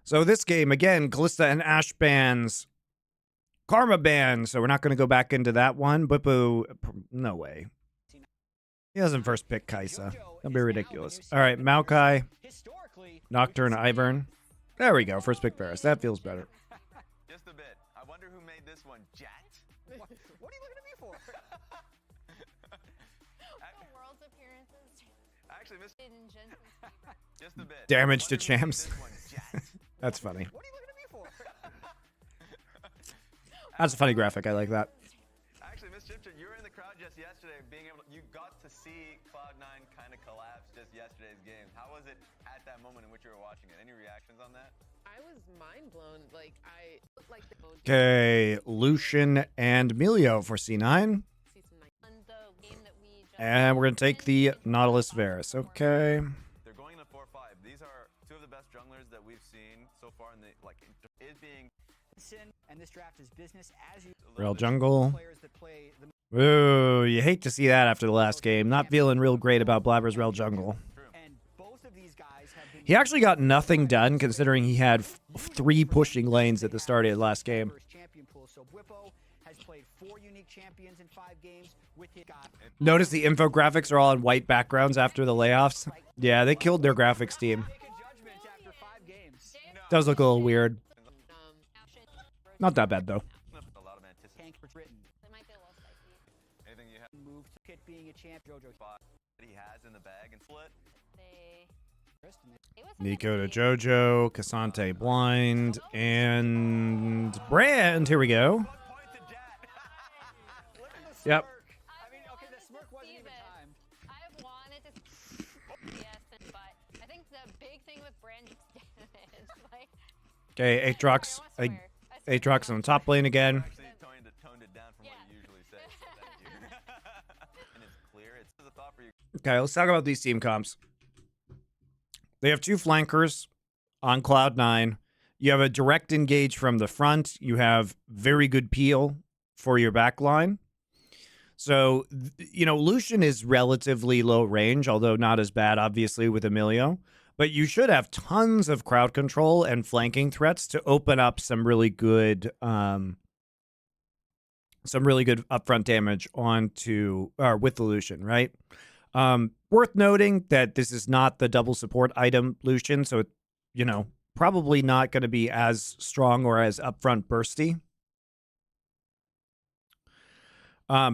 So this game, again, Callista and Ashe bans. Karma bans, so we're not going to go back into that one. Bwipo, no way. He doesn't first pick Kaisa. That'd be ridiculous. All right, Maokai, Nocturne, Ivern. There we go. First pick Varus. That feels better. Just a bit. I wonder who made this one. Jet? What are you looking at me for? The world's appearances. Actually, just a bit. Damage to champs. That's funny. What are you looking at me for? That's a funny graphic. I like that. Actually, Miss Chipchip, you were in the crowd just yesterday, you got to see Cloud9 kind of collapse just yesterday's game. How was it at that moment in which you were watching it? Any reactions on that? I was mind blown. Okay, Lucian and Melio for C9. And we're going to take the Nautilus Varus. Okay. They're going into 4-5. These are two of the best junglers that we've seen so far in the is being and this draft is business as you Real jungle. Ooh, you hate to see that after the last game. Not feeling real great about Blabber's Real jungle. He actually got nothing done considering he had 3 pushing lanes at the start of the last game. Notice the infographics are all on white backgrounds after the layoffs. Yeah, they killed their graphics team. Does look a little weird. Not that bad though. Nico to Jojo, Cassante blind, and Brand. Here we go. Yep. I mean, okay, the smirk wasn't even timed. I wanted to but I think the big thing with Brand is like okay, Aatrox. Aatrox on the top lane again. Toned it down from what you usually say. And it's clear. It's a thought for you. Okay, let's talk about these team comps. They have 2 flankers on Cloud9. You have a direct engage from the front. You have very good peel for your back line. So, you know, Lucian is relatively low range, although not as bad, obviously, with Emilio. But you should have tons of crowd control and flanking threats to open up some really good upfront damage onto with the Lucian, right? Worth noting that this is not the double support item Lucian, so you know, probably not going to be as strong or as upfront bursty.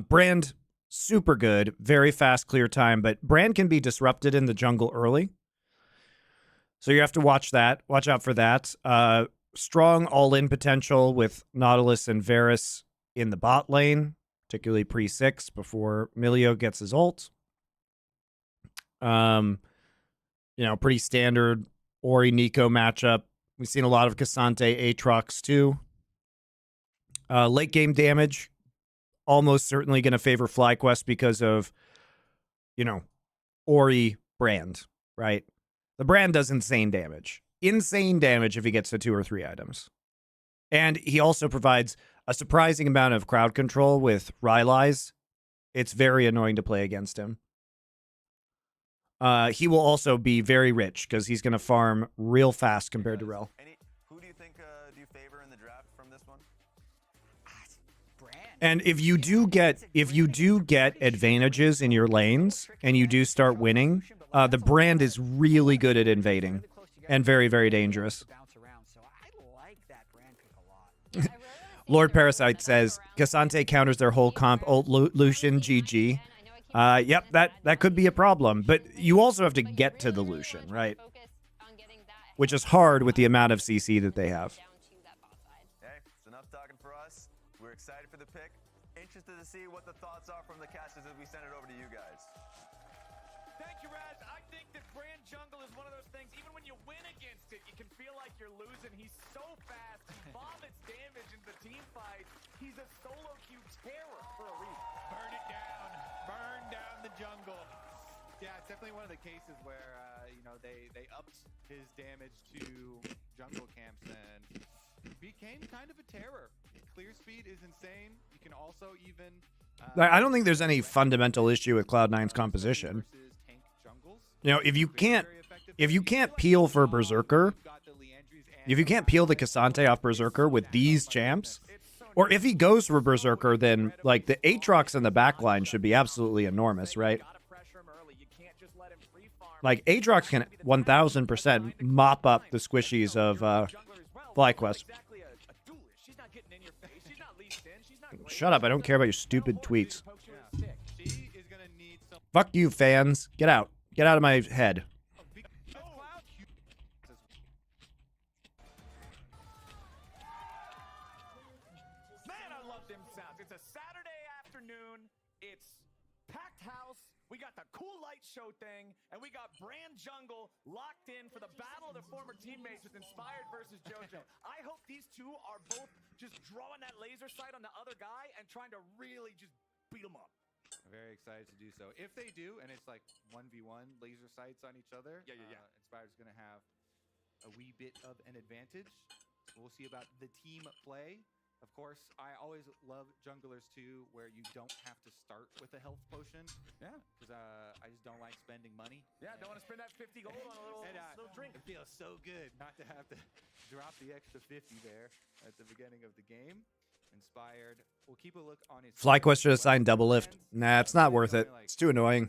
Brand, super good, very fast clear time, but Brand can be disrupted in the jungle early. So you have to watch that. Watch out for that. Strong all-in potential with Nautilus and Varus in the bot lane, particularly pre-6 before Milio gets his ult. You know, pretty standard Ori Nico matchup. We've seen a lot of Cassante Aatrox too. Late game damage, almost certainly going to favor FlyQuest because of, you know, Ori Brand, right? The Brand does insane damage. Insane damage if he gets to 2 or 3 items. And he also provides a surprising amount of crowd control with Rylai's. It's very annoying to play against him. He will also be very rich because he's going to farm real fast compared to Rel. Who do you think do you favor in the draft from this one? And if you do get advantages in your lanes and you do start winning, the Brand is really good at invading and very, very dangerous. Lord Parasite says Cassante counters their whole comp. Ult Lucian GG. Yep, that could be a problem, but you also have to get to the Lucian, right? Which is hard with the amount of CC that they have. Okay, it's enough talking for us. We're excited for the pick. Interested to see what the thoughts are from the casters as we send it over to you guys. Thank you, Raz. I think that Brand Jungle is one of those things, even when you win against it, you can feel like you're losing. He's so fast. He vomits damage into the team fight. He's a solo queue terror for a reason. Burn it down. Burn down the jungle. Yeah, it's definitely one of the cases where, you know, they upped his damage to jungle camps and became kind of a terror. Clear speed is insane. You can also even... I don't think there's any fundamental issue with Cloud9's composition. You know, if you can't peel for Berserker, If you can't peel the Cassante off Berserker with these champs, or if he goes for Berserker, then like the Aatrox in the backline should be absolutely enormous, right? Like Aatrox can 1000% mop up the squishies of FlyQuest. Shut up! I don't care about your stupid tweets. Fuck you, fans. Get out. Get out of my head. It's a Saturday afternoon. It's packed house. We got the cool light show thing, and we got Brand Jungle locked in for the battle of their former teammates with Inspired versus JoJo. I hope these two are both just drawing that laser sight on the other guy and trying to really just beat him up. Very excited to do so. If they do, and it's like 1v1 laser sights on each other, Inspired's going to have a wee bit of an advantage. We'll see about the team play. Of course, I always love junglers too, where you don't have to start with a health potion. Yeah. Because I just don't like spending money. Yeah, don't want to spend that 50 gold on a little drink. It feels so good not to have to drop the extra 50 there at the beginning of the game. Inspired. We'll keep a look on his... FlyQuest should assign double lift. Nah, it's not worth it. It's too annoying.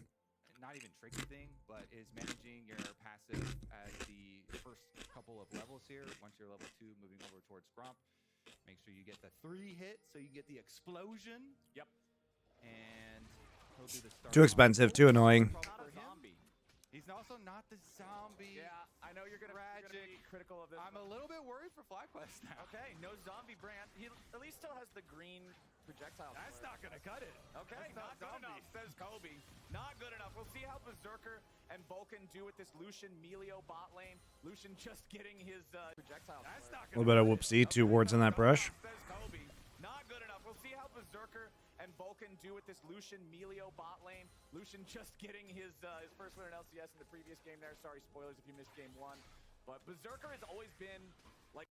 Not even tricky thing, but is managing your passive at the first couple of levels here. Once you're level 2, moving over towards Gromp. Make sure you get the 3 hit so you get the explosion. Yep. And he'll do the start. Too expensive, too annoying. He's also not the zombie. Yeah, I know you're gonna be critical of this. I'm a little bit worried for FlyQuest now. Okay, no zombie brand. He at least still has the green projectile. That's not gonna cut it. Okay, not good enough, says Kobe. Not good enough. We'll see how Berserker and Vulcan do with this Lucian Melio bot lane. Lucian just getting his projectile. That's not A little bit of whoopsie, 2 wards in that brush. Says Kobe. Not good enough. We'll see how Berserker and Vulcan do with this Lucian Melio bot lane. Lucian just getting his first win in LCS in the previous game there. Sorry, spoilers if you missed game 1. But Berserker has always been like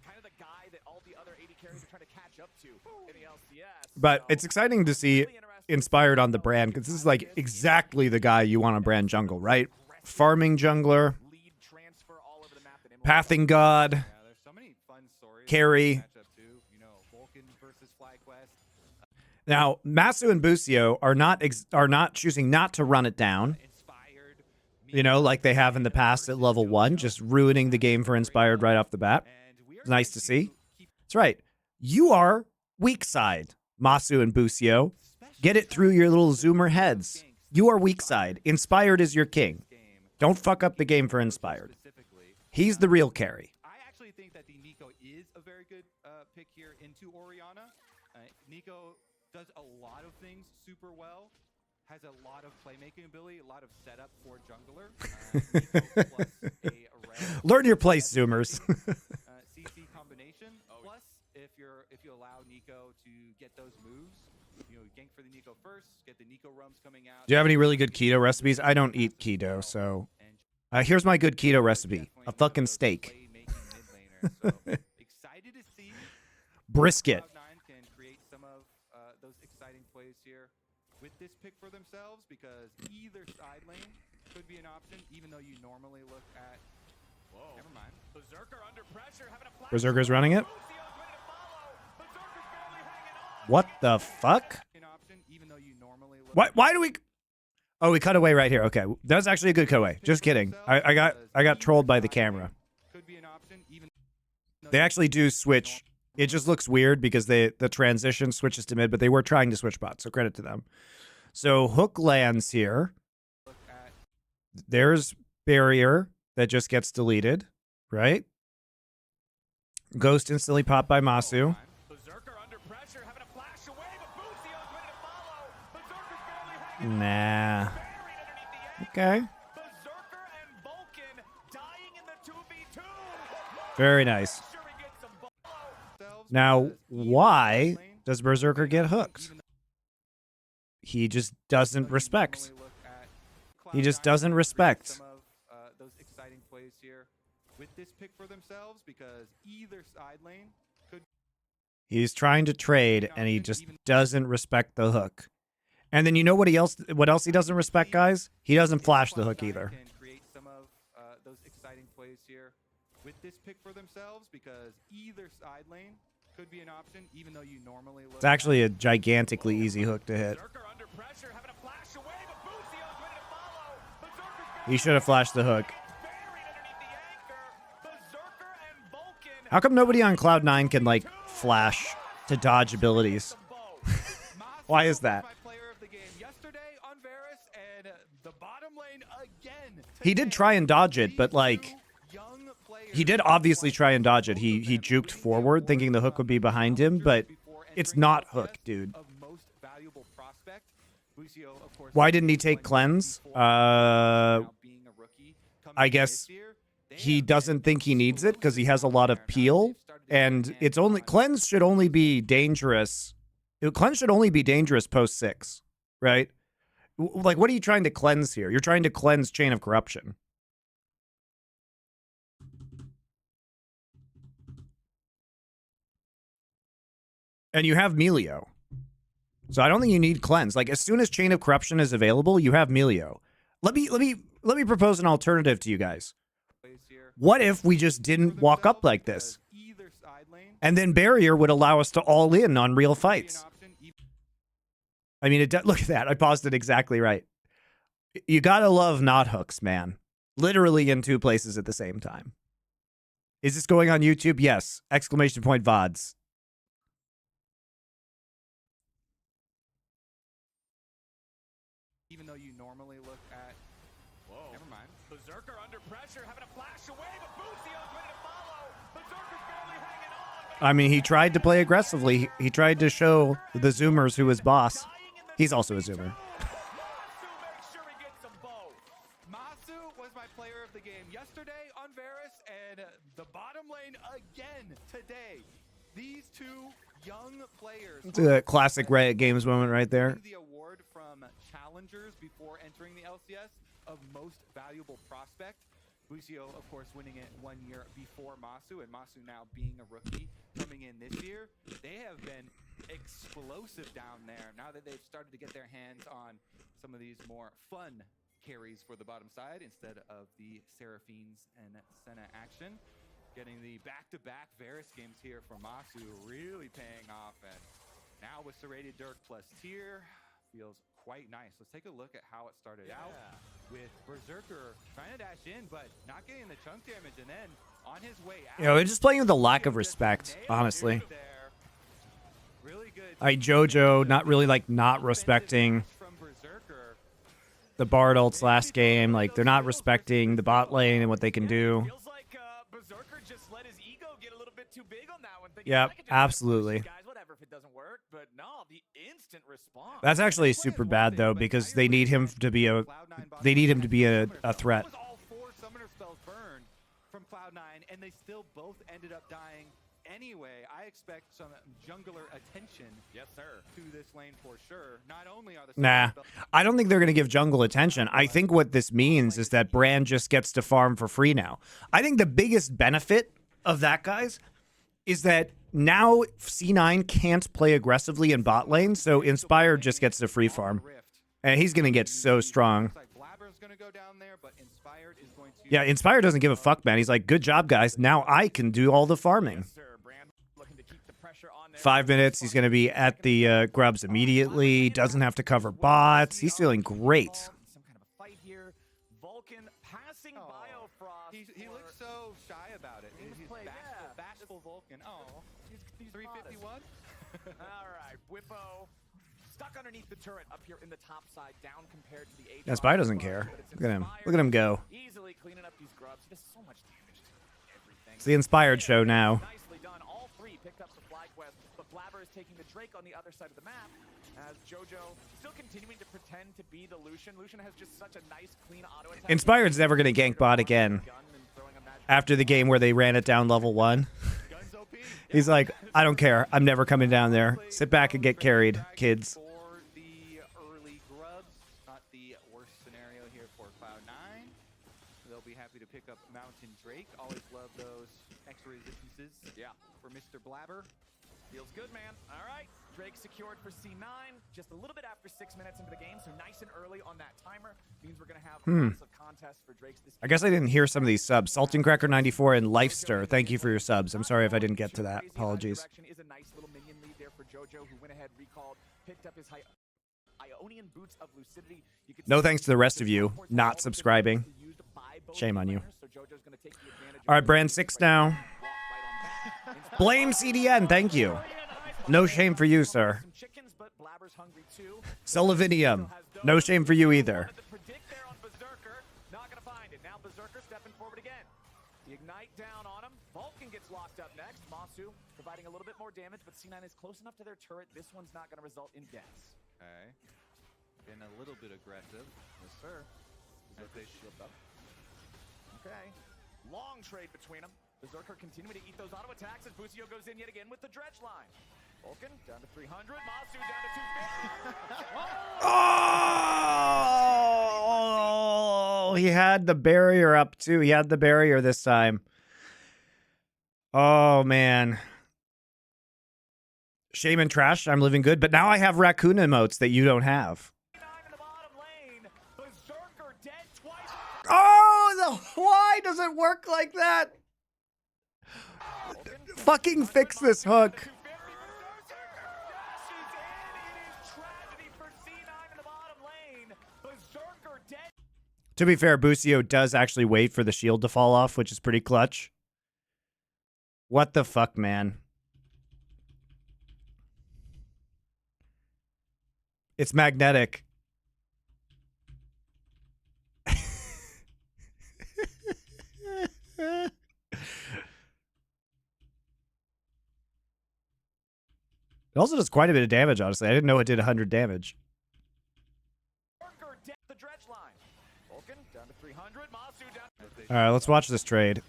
kind of the guy that all the other AD carries are trying to catch up to in the LCS. But it's exciting to see Inspired on the brand, because this is like exactly the guy you want to brand jungle, right? Farming jungler, pathing god, Yeah, there's so many fun stories. carry. Matchup too. You know, Vulcan versus FlyQuest. Now, Masu and Busio are not choosing not to run it down. Inspired. You know, like they have in the past at level 1, just ruining the game for Inspired right off the bat. It's nice to see. That's right. You are weak side, Masu and Busio. Get it through your little zoomer heads. You are weak side. Inspired is your king. Don't fuck up the game for Inspired. He's the real carry. I actually think that the Nico is a very good pick here into Orianna. Nico does a lot of things super well. Has a lot of playmaking ability, a lot of setup for jungler. Nico plus a red Learn your place, zoomers. CC combination. Plus, if you allow Nico to get those moves, you know, gank for the Nico first, get the Nico roams coming out. Do you have any really good keto recipes? I don't eat keto, so here's my good keto recipe: a fucking steak, Excited to see brisket. Cloud9 can create some of those exciting plays here with this pick for themselves, because either side lane could be an option, even though you normally look at. Whoa. Never mind. Berserker under pressure, having a flash. Berserker's running it. What the fuck? An option, even though you normally look Why do we? Oh, we cut away right here. Okay, that's actually a good cutaway. Just kidding. I got trolled by the camera. could be an option, even They actually do switch. It just looks weird because the transition switches to mid, but they were trying to switch bots, so credit to them. So Hook lands here. look at There's barrier that just gets deleted, right? Ghost instantly popped by Masu. Berserker under pressure, having a flash away, but Busio's ready to follow. Berserker's barely hanging Nah. buried underneath the edge. Okay. Berserker and Vulcan dying in the 2v2. Very nice. Sure he gets some themselves Now, because either why side lane does Berserker get could be an hooked? option, even He just though doesn't you respect. normally look at He just Cloud9 doesn't create respect. some of those exciting plays here with this pick for themselves, because either side lane could He's trying to trade, and he just doesn't respect the hook. And then you know what else he doesn't respect, guys? He doesn't flash the hook Cloud9 either. can create some of those exciting plays here with this pick for themselves because either side lane could be an option, even though you normally look It's actually a gigantically easy hook to hit. Berserker under pressure, having a flash away, but Bucio's ready to follow. Berserker's He should have flashed the hook. buried underneath the anchor. Berserker and Vulcan. How come nobody on Cloud9 can, like, flash to dodge abilities? Why is that? my player of the game yesterday on Varus, and the bottom lane again. He did try and dodge it, but, like, he did obviously try and dodge it. He juked forward thinking the hook would be behind him, but it's not hook, dude. Why didn't he take cleanse? I guess he doesn't think he needs it because he has a lot of peel, and it's only cleanse should only be dangerous. Cleanse should only be dangerous post 6, right? Like, what are you trying to cleanse here? You're trying to cleanse Chain of Corruption. And you have Melio. So I don't think you need cleanse. Like, as soon as Chain of Corruption is available, you have Melio. Let me propose an alternative to you guys. What if we just didn't walk up like this? And then Barrier would allow us to all in on real fights. I mean, look at that. I paused it exactly right. You gotta love not hooks, man. Literally in 2 places at the same time. Is this going on YouTube? Yes. Exclamation point VODs. Even though you normally look at... Whoa. Never mind. Berserker under pressure, having a flash away, but Bucio's ready to follow. Berserker's barely hanging on. I mean, he tried to play aggressively. He tried to show the Zoomers who was boss. He's also a Zoomer. Masu was my player of the game yesterday on Varus, and the bottom lane again today. These 2 young players. It's a classic Riot Games moment right there. The award from challengers before entering the LCS of most valuable prospect. Bucio, of course, winning it 1 year before Masu, and Masu now being a rookie coming in this year. They have been explosive down there now that they've started to get their hands on some of these more fun carries for the bottom side instead of the Seraphines and Senna action. Getting the back-to-back Varus games here for Masu really paying off, and now with Serrated Dirk plus tier, feels quite nice. Let's take a look at how it started out with Berserker trying to dash in, but not getting the chunk damage, and then on his way out. You know, they're just playing with a lack of respect, honestly. Really good. Jojo not really, like, not respecting the Bard ults last game. Like, they're not respecting the bot lane and what they can do. Feels like Berserker just let his ego get a little bit too big on that one. Yep, absolutely. Guys, whatever if it doesn't work, but no, the instant response. That's actually super bad though, because they need him to be a threat. All 4 summoner spells burned from Cloud9, and they still both ended up dying anyway. I expect some jungler attention, yes, sir, to this lane for sure. Not only are the Nah, I don't think they're going to give jungle attention. I think what this means is that Brand just gets to farm for free now. I think the biggest benefit of that, guys, is that now C9 can't play aggressively in bot lane, so Inspired just gets the free farm. And he's going to get so strong. Yeah, Inspired doesn't give a fuck, man. He's like, good job, guys. Now I can do all the farming. 5 minutes, he's going to be at the grubs immediately. Doesn't have to cover bots. He's feeling great. Some kind of a fight here. Vulcan passing Biofrost. He looks so shy about it. He's bashful Vulcan. Oh, he's 351. All right, Whippo stuck underneath the turret up here in the top side, down compared to the Yeah, Spy doesn't care. Look at him. Look at him go. Easily cleaning up these grubs. He does so much damage to everything. It's the Inspired show now. Nicely done. All 3 picked up the FlyQuest, but Blabber is taking the Drake on the other side of the map. As Jojo still continuing to pretend to be the Lucian. Lucian has just such a nice, clean auto attack. Inspired's never going to gank bot again. After the game where they ran it down level 1. He's like, I don't care. I'm never coming down there. Sit back and get carried, kids. For the early grubs, not the worst scenario here for Cloud9. They'll be happy to pick up Mountain Drake. Always love those extra resistances. Yeah, for Mr. Blabber. Feels good, man. All right. Drake secured for C9 just a little bit after 6 minutes into the game, so nice and early on that timer. Means we're going to have lots of contests for Drake's this I guess I didn't hear some of these subs. Salting Cracker 94 and Lifester. Thank you for your subs. I'm sorry if I didn't get to that. Apologies. Is a nice little minion lead there for JoJo, who went ahead, recalled, picked up his Ionian boots of lucidity. You can No see thanks to the rest of you not subscribing. Shame on you. All right, Brand 6 now. Blame CDN. Thank you. No shame for you, sir. Sullivanium. No shame for you either. Not gonna find it. Now Berserker stepping forward again. The Ignite down on him. Vulcan gets locked up next. Masu providing a little bit more damage, but C9 is close enough to their turret. This one's not gonna result in deaths. Okay. Been a little bit aggressive. Yes, sir. As they shield up. Okay. Long trade between them. Berserker continuing to eat those auto attacks as Busio goes in yet again with the dredge line. Vulcan down to 300. Masu down to 250. Oh, he had the barrier up too. He had the barrier this time. Oh, man. Shame and trash. I'm living good. But now I have raccoon emotes that you don't have. Oh, why does it work like that? Fucking fix this hook. To be fair, Busio does actually wait for the shield to fall off, which is pretty clutch. What the fuck, man? It's magnetic. It also does quite a bit of damage, honestly. I didn't know it did 100 damage. All right, let's watch this trade.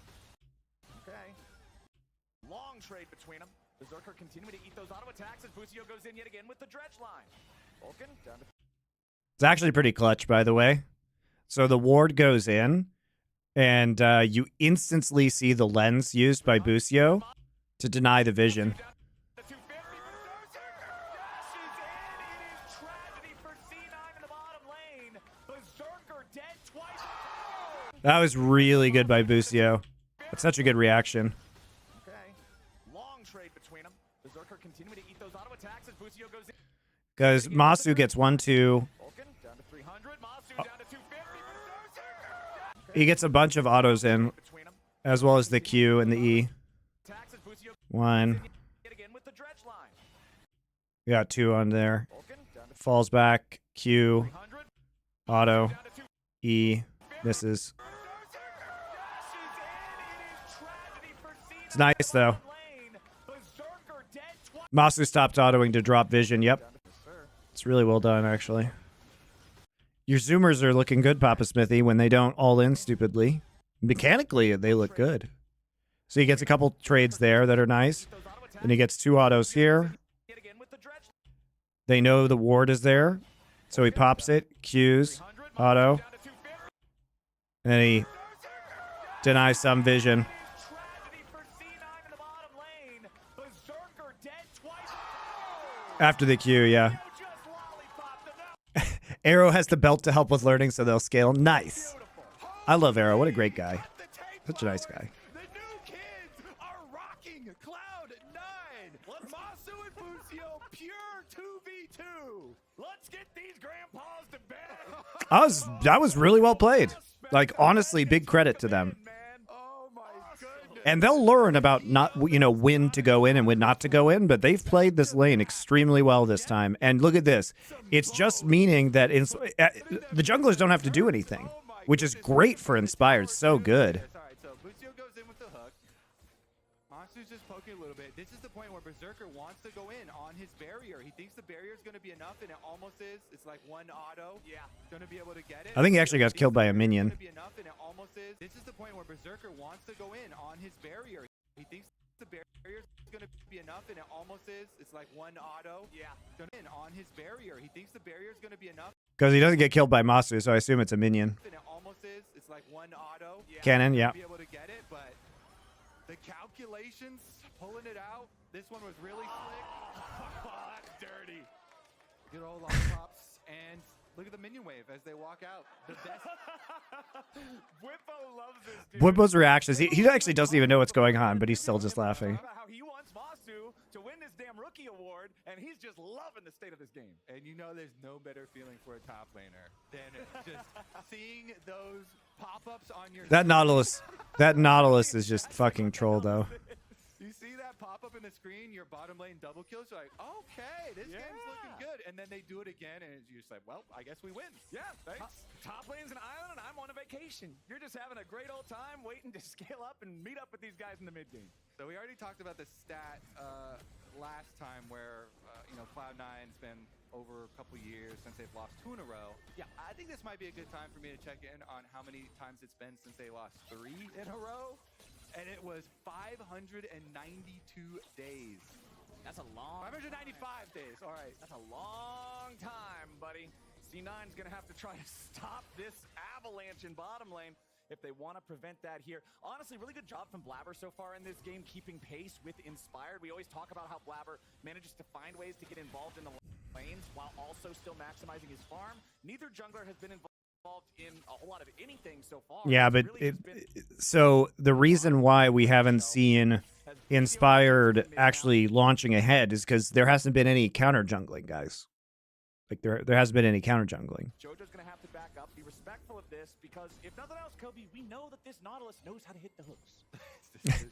Okay. Long trade between them. Berserker continuing to eat those auto attacks as Busio goes in yet again with the dredge line. Vulcan down to... It's actually pretty clutch, by the way. So the ward goes in, and you instantly see the lens used by Busio to deny the vision. That was really good by Busio. That's such a good reaction. Okay. Long trade between them. Berserker continuing to eat those auto attacks as Busio goes in. Because Masu gets 1-2. Vulcan down to 300. Masu down to 250. He gets a bunch of autos in, as well as the Q and the E. One. We got 2 on there. Falls back. Q. Auto. E. Misses. It's nice, though. Masu stopped autoing to drop vision. Yep. It's really well done, actually. Your zoomers are looking good, Papa Smithy, when they don't all in stupidly. Mechanically, they look good. So he gets a couple trades there that are nice. Then he gets 2 autos here. They know the ward is there. So he pops it, Qs, auto. And then he denies some vision. After the Q, yeah. Arrow has the belt to help with learning, so they'll scale. Nice. I love Arrow. What a great guy. Such a nice guy. The new kids are rocking Cloud9. Masu and Busio, pure 2v2. Let's get these grandpas to bed. That was really well played. Like, honestly, big credit to them. And they'll learn about when to go in and when not to go in, but they've played this lane extremely well this time. And look at this. It's just meaning that the junglers don't have to do anything, which is great for Inspired. So good. So Busio goes in with the hook. Masu's just poking a little bit. This is the point where Berserker wants to go in on his barrier. He thinks the barrier is going to be enough, and it almost is. It's like 1 auto. Yeah. Going to be able to get it. I think he actually got killed by a minion. This is the point where Berserker wants to go in on his barrier. He thinks the barrier is going to be enough, and it almost is. It's like 1 auto. Yeah. Going in on his barrier. He thinks the barrier is going to be enough. Because he doesn't get killed by Masu, so I assume it's a minion. And it almost is. It's like 1 auto. Yeah. Cannon, yeah. Be able to get it, but The calculations, pulling it out. This one was really slick. Oh, that's dirty. Good old lollipops. And look at the minion wave as they walk out. The best. Whippo loves this dude. Whippo's reactions. He actually doesn't even know what's going on, but he's still just laughing. About how he wants Masu to win this damn rookie award, and he's just loving the state of this game. And you know there's no better feeling for a top laner than just seeing those pop-ups on your That Nautilus is just fucking troll though. You see that pop up in the screen, your bottom lane double kills, you're like, okay, this game's looking good. And then they do it again, and you're just like, well, I guess we win. Yeah, thanks. Top lane's an island, and I'm on a vacation. You're just having a great old time waiting to scale up and meet up with these guys in the mid game. So we already talked about the stat last time where, you know, Cloud9's been over a couple years since they've lost 2 in a row. Yeah, I think this might be a good time for me to check in on how many times it's been since they lost 3 in a row. And it was 592 days. That's a long 595 days. All right. That's a long time, buddy. C9's going to have to try to stop this avalanche in bottom lane if they want to prevent that here. Honestly, really good job from Blabber so far in this game, keeping pace with Inspired. We always talk about how Blabber manages to find ways to get involved in the lanes while also still maximizing his farm. Neither jungler has been involved in a whole lot of anything so far. Yeah, but so the reason why we haven't seen Inspired actually launching ahead is because there hasn't been any counter jungling, guys. Like there hasn't been any counter jungling. Jojo's gonna have to back up, be respectful of this, because if nothing else, Kobe, we know that this Nautilus knows how to hit the hooks.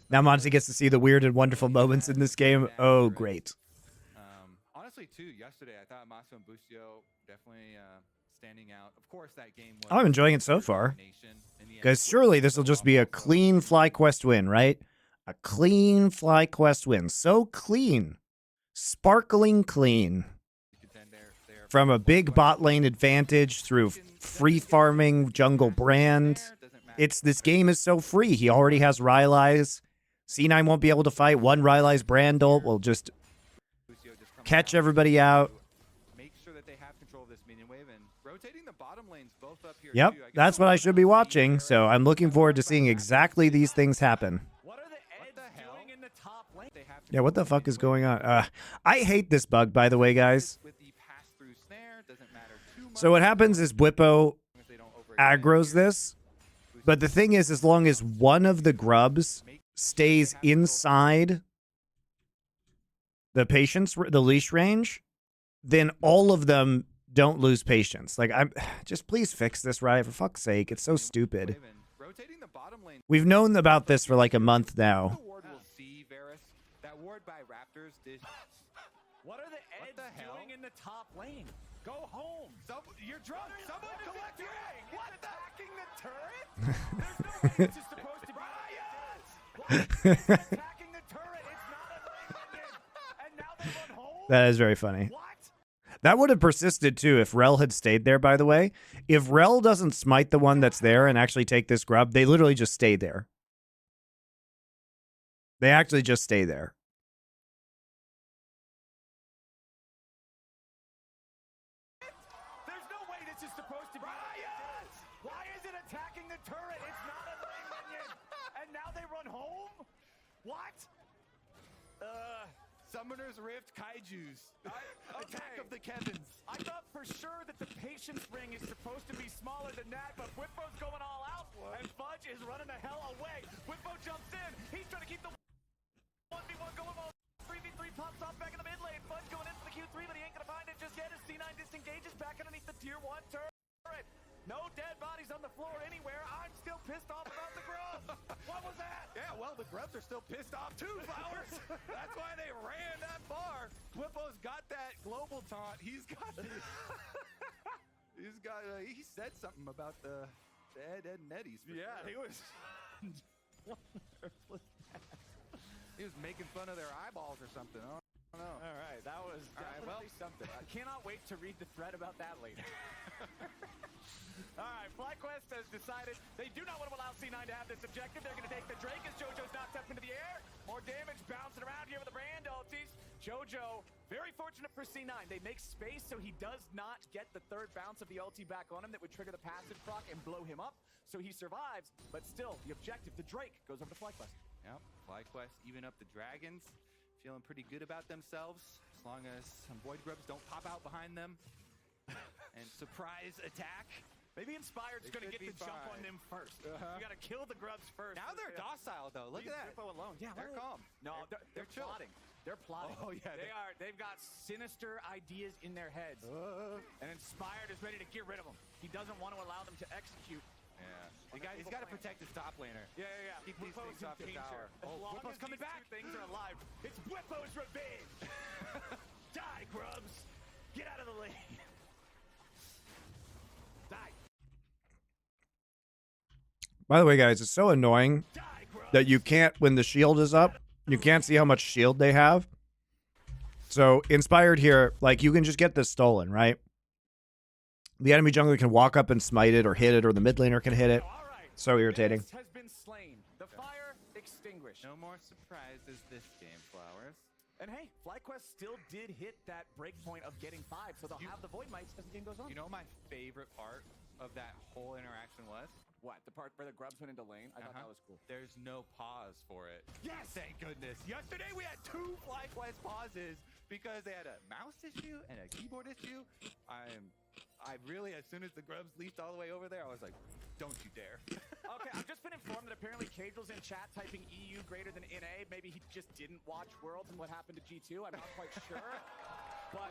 Now Monty gets to see the weird and wonderful moments in this game. Oh, great. Honestly, too, yesterday I thought Maso and Bustio definitely standing out. Of course, that game was I'm enjoying it so far. Because surely this will just be a clean FlyQuest win, right? A clean FlyQuest win. So clean. Sparkling clean. From a big bot lane advantage through free farming jungle brand. This game is so free. He already has Rylai's. C9 won't be able to fight. One Rylai's brand ult will just catch everybody out. Make sure that they have control of this minion wave and rotating the bottom lanes both up here. Yep, that's what I should be watching. So I'm looking forward to seeing exactly these things happen. What are the Eds doing in the top lane? Yeah, what the fuck is going on? I hate this bug, by the way, guys. So what happens is Whippo aggroes this, but the thing is, as long as one of the grubs stays inside the leash range, then all of them don't lose patience. Like, just please fix this, Riot, for fuck's sake. It's so stupid. We've known about this for like a month now. What are the Eds doing in the top lane? Go home. You're drunk. Someone collect your egg. What? Attacking the turret? There's no way this is supposed to be. Attacking the turret. It's not a lane. And now they run home. That is very funny. What? That would have persisted too if Rel had stayed there, by the way. If Rel doesn't smite the one that's there and actually take this grub, they literally just stay there. They actually just stay there. There's no way this is supposed to be. Why is it attacking the turret? It's not a lane minion. And now they run home? What? Summoner's Rift Kaijus. Attack of the Kevins. I thought for sure that the patience ring is supposed to be smaller than that, but Whippo's going all out, and Fudge is running the hell away. Whippo jumps in. He's trying to keep the 1v1 going while 3v3 pops off back in the mid lane. Fudge going in for the Q3, but he ain't going to find it just yet as C9 disengages back underneath the tier 1 turret. No dead bodies on the floor anywhere. I'm still pissed off about the grubs. What was that? Yeah, well, the grubs are still pissed off too, Flowers. That's why they ran that far. Whippo's got that global taunt. He said something about the Ed and Eddies. Yeah, sure. he was. He was making fun of their eyeballs or something. I don't know. All right, that was definitely something. I cannot wait to read the thread about that later. All right, FlyQuest has decided they do not want to allow C9 to have this objective. They're going to take the Drake as JoJo's knocked up into the air. More damage bouncing around here with the brand ultis. JoJo, very fortunate for C9. They make space so he does not get the third bounce of the ulti back on him that would trigger the passive proc and blow him up. So he survives, but still, the objective, the Drake, goes over to FlyQuest. Yep, FlyQuest even up the dragons. Feeling pretty good about themselves as long as some Void Grubs don't pop out behind them and surprise attack. Maybe Inspired's going to get the jump on them first. You got to kill the grubs first. Now they're docile though. Look at that. Whippo alone. Yeah, They're calm. No, they're chill. plotting. They're plotting. Oh yeah, they are. They've got sinister ideas in their heads, and Inspired is ready to get rid of them. He doesn't want to allow them to execute. Yeah, he's got to protect his top laner. Yeah. Keep these things off the tower. Oh, Whippo's coming back. Things are alive. It's Whippo's revenge. Die, grubs. Get out of the lane. Die. By the way, guys, it's so annoying that you can't, when the shield is up, you can't see how much shield they have. So, Inspired here, like, you can just get this stolen, right? The enemy jungler can walk up and smite it or hit it, or the mid laner can hit it. So irritating. Has been slain. The fire extinguished. No more surprises this game, Flowers. And hey, FlyQuest still did hit that break point of getting 5, so they'll have the Void Mites as the game goes on. You know what my favorite part of that whole interaction was? What? The part where the grubs went into lane? I thought that was cool. There's no pause for it. Yes, thank goodness. Yesterday we had 2 FlyQuest pauses because they had a mouse issue and a keyboard issue. I really, as soon as the grubs leaped all the way over there, I was like, don't you dare. Okay, I've just been informed that apparently Cagel's in chat typing EU greater than NA. Maybe he just didn't watch Worlds and what happened to G2. I'm not quite sure. But,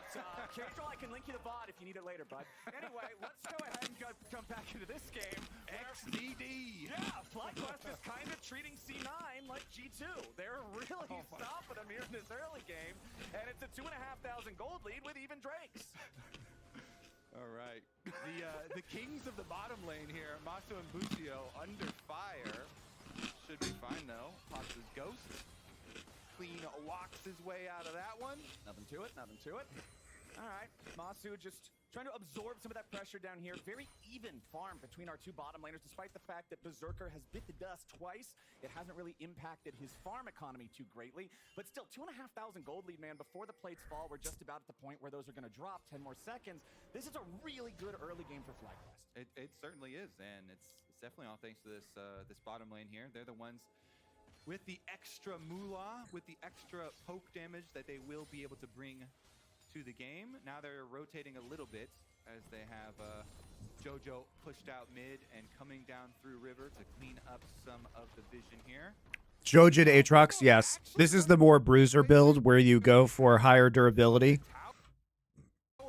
Cagel, I can link you the VOD if you need it later, bud. Anyway, let's go ahead and come back into this game. XDD. Yeah, FlyQuest is kind of treating C9 like G2. They're really stopping him here in this early game. And it's a 2,500 gold lead with even Drakes. All right. The kings of the bottom lane here, Masu and Bucio, under fire. Should be fine, though. Pops his ghost. Clean walks his way out of that one. Nothing to it, nothing to it. All right, Masu just trying to absorb some of that pressure down here. Very even farm between our 2 bottom laners, despite the fact that Berserker has bit the dust twice. It hasn't really impacted his farm economy too greatly, but still 2,500 gold lead, man. Before the plates fall, we're just about at the point where those are going to drop. 10 more seconds. This is a really good early game for FlyQuest. It certainly is, and it's definitely all thanks to this this bottom lane here. They're the ones with the extra moolah, with the extra poke damage that they will be able to bring to the game. Now they're rotating a little bit as they have Jojo pushed out mid and coming down through river to clean up some of the vision here. Jojo to Aatrox, yes. This is the more bruiser build where you go for higher durability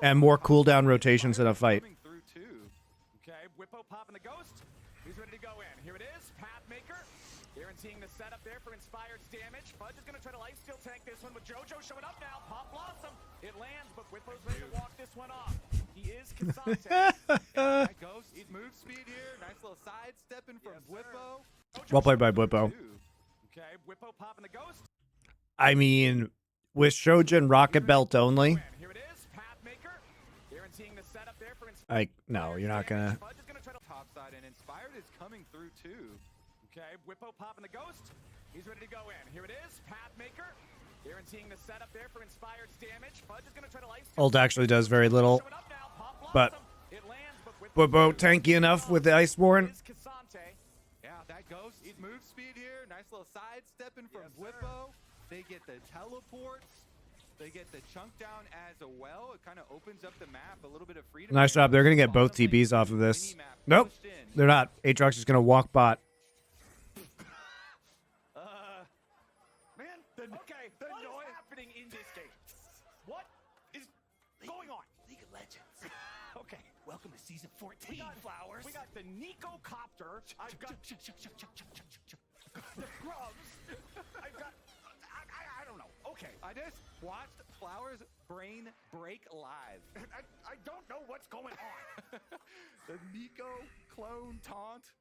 and more cooldown rotations in a fight. Okay, Whippo popping the ghost. He's ready to go in. Here it is, Pathmaker. Guaranteeing the setup there for Inspired's damage. Fudge is going to try to lifesteal tank this one with Jojo showing up now. Pop Blossom. It lands, but Whippo's ready to walk this one off. He is Cassante. That ghost, move speed here. Nice little side stepping from Whippo. Well played by Whippo. Okay, Whippo popping the ghost. I mean, with Shojin Rocket Belt only, Here it is, Pathmaker. Guaranteeing the setup there for Inspired. no, you're not gonna. Fudge is going to try to Top side, and Inspired is coming through too. Okay, Whippo popping the ghost. He's ready to go in. Here it is, Pathmaker. Guaranteeing the setup there for Inspired's damage. Fudge is going to try to lifesteal. Ult actually does very little, but it lands, Whippo tanky enough with the Iceborne. Yeah, that ghost, move speed here. Nice little side stepping from Whippo. They get the teleports. They get the chunk down as well. It kind of opens up the map, a little bit of freedom. Nice job. They're gonna get both TPs off of this. Nope, they're not. Aatrox is gonna walk bot. Man, what is happening in this game? What is going on? League of Legends. Okay. Welcome to season 14, Flowers. We got the Nico Copter. I've got the grubs. I've got. I don't know. Okay. I just watched Flowers' brain break live. I don't know what's going on. The Nico clone taunt.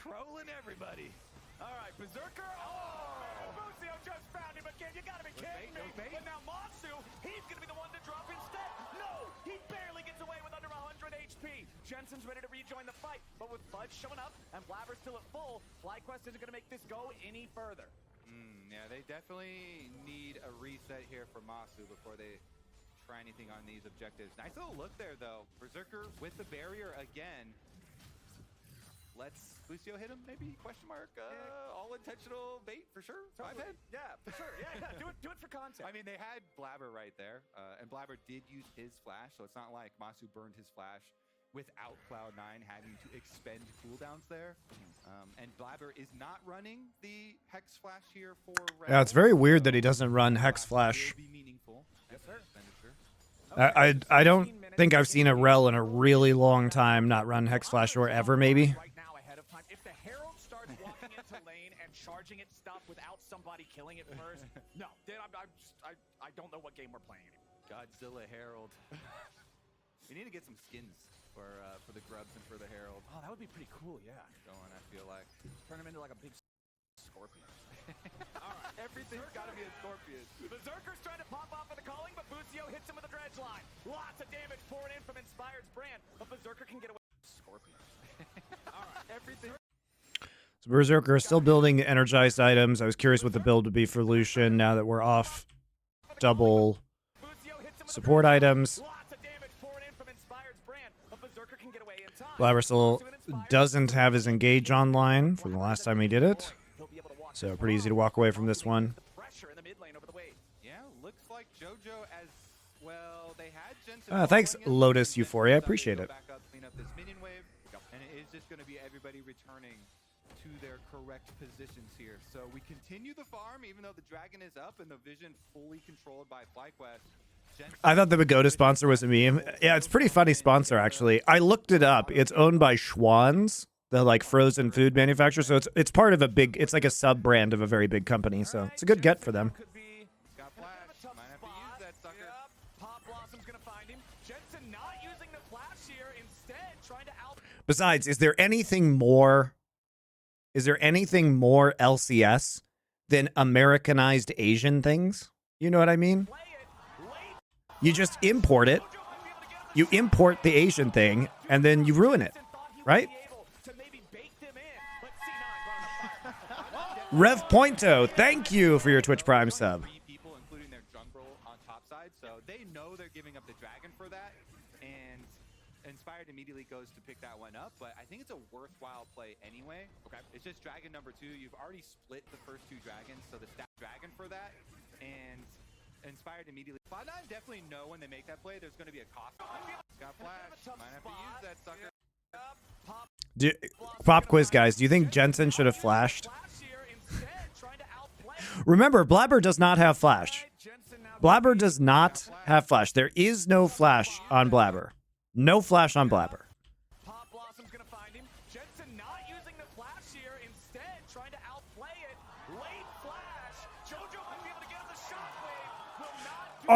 Trolling everybody. All right, Berserker. Oh! Bucio just found him again. You gotta be kidding me. But now Masu, he's gonna be the one to drop instead. No! He barely gets away with under 100 HP. Jensen's ready to rejoin the fight, but with Fudge showing up and Blabber still at full, FlyQuest isn't gonna make this go any further. Yeah, they definitely need a reset here for Masu before they try anything on these objectives. Nice little look there, though. Berserker with the barrier again. Let's Lucio hit him, maybe? Question mark. All intentional bait for sure. Five head. Yeah, for sure. Yeah, do it for content. I mean, they had Blabber right there, and Blabber did use his flash, so it's not like Masu burned his flash without Cloud9 having to expend cooldowns there. And Blabber is not running the Hex Flash here for Yeah, it's very weird that he doesn't run Hex Flash. Will be meaningful. Yes, sir. Expenditure. I don't think I've seen a Rel in a really long time not run Hex Flash or ever, maybe. Right now ahead of time. If the Herald starts walking into lane and charging its stuff without somebody killing it first, no, then I don't know what game we're playing anymore. Godzilla Herald. We need to get some skins for the Grubs and for the Herald. Oh, that would be pretty cool, yeah. Going, I feel like. Turn him into like a big scorpion. All right, everything's got to be a scorpion. Berserker's trying to pop off for the calling, but Bucio hits him with a dredge line. Lots of damage poured in from Inspired's brand, but Berserker can get away. Scorpion. All right, everything. So Berserker is still building energized items. I was curious what the build would be for Lucian now that we're off double support items. Lots of damage poured in from Inspired's brand, but Berserker can get away in time. Blabber still doesn't have his engage online from the last time he did it. So pretty easy to walk away from this one. Pressure in the mid lane over the wave. Yeah, looks like JoJo as well. They had Jensen. Thanks, following it. Lotus Euphoria. I appreciate Go it. back up, clean up this minion wave, and it is just going to be everybody returning to their correct positions here. So we continue the farm, even though the dragon is up and the vision fully controlled by FlyQuest. I thought the Pagoda sponsor was a meme. Yeah, it's a pretty funny sponsor, actually. I looked it up. It's owned by Schwann's, the like frozen food manufacturer. So it's part of a big, it's like a sub brand of a very big company. So it's a good get for them. Could be Got flash. Might have to use that sucker. Yep. Pop Blossom's gonna find him. Jensen not using the flash here, instead trying to out. Besides, is there anything more LCS than Americanized Asian things? You know what I mean? Play it late. You just import it. You import the Asian thing, and then you ruin it, right? Rev Pointo, thank you for your Twitch Prime sub. 3 people, including their jungle on top side, so they know they're giving up the dragon for that, and Inspired immediately goes to pick that one up, but I think it's a worthwhile play anyway. Okay, it's just dragon number 2. You've already split the first 2 dragons, so the stack dragon for that, and Inspired immediately. Cloud9 definitely know when they make that play, there's going to be a cost. Got flash. Might have to use that sucker. Pop quiz, guys. Do you think Jensen should have flashed? Remember, Blabber does not have flash. Blabber does not have flash. There is no flash on Blabber. No flash on Blabber. Pop Blossom's gonna find him. Jensen not using the flash here, instead trying to outplay it. Late flash. JoJo might be able to get him the shockwave. Will not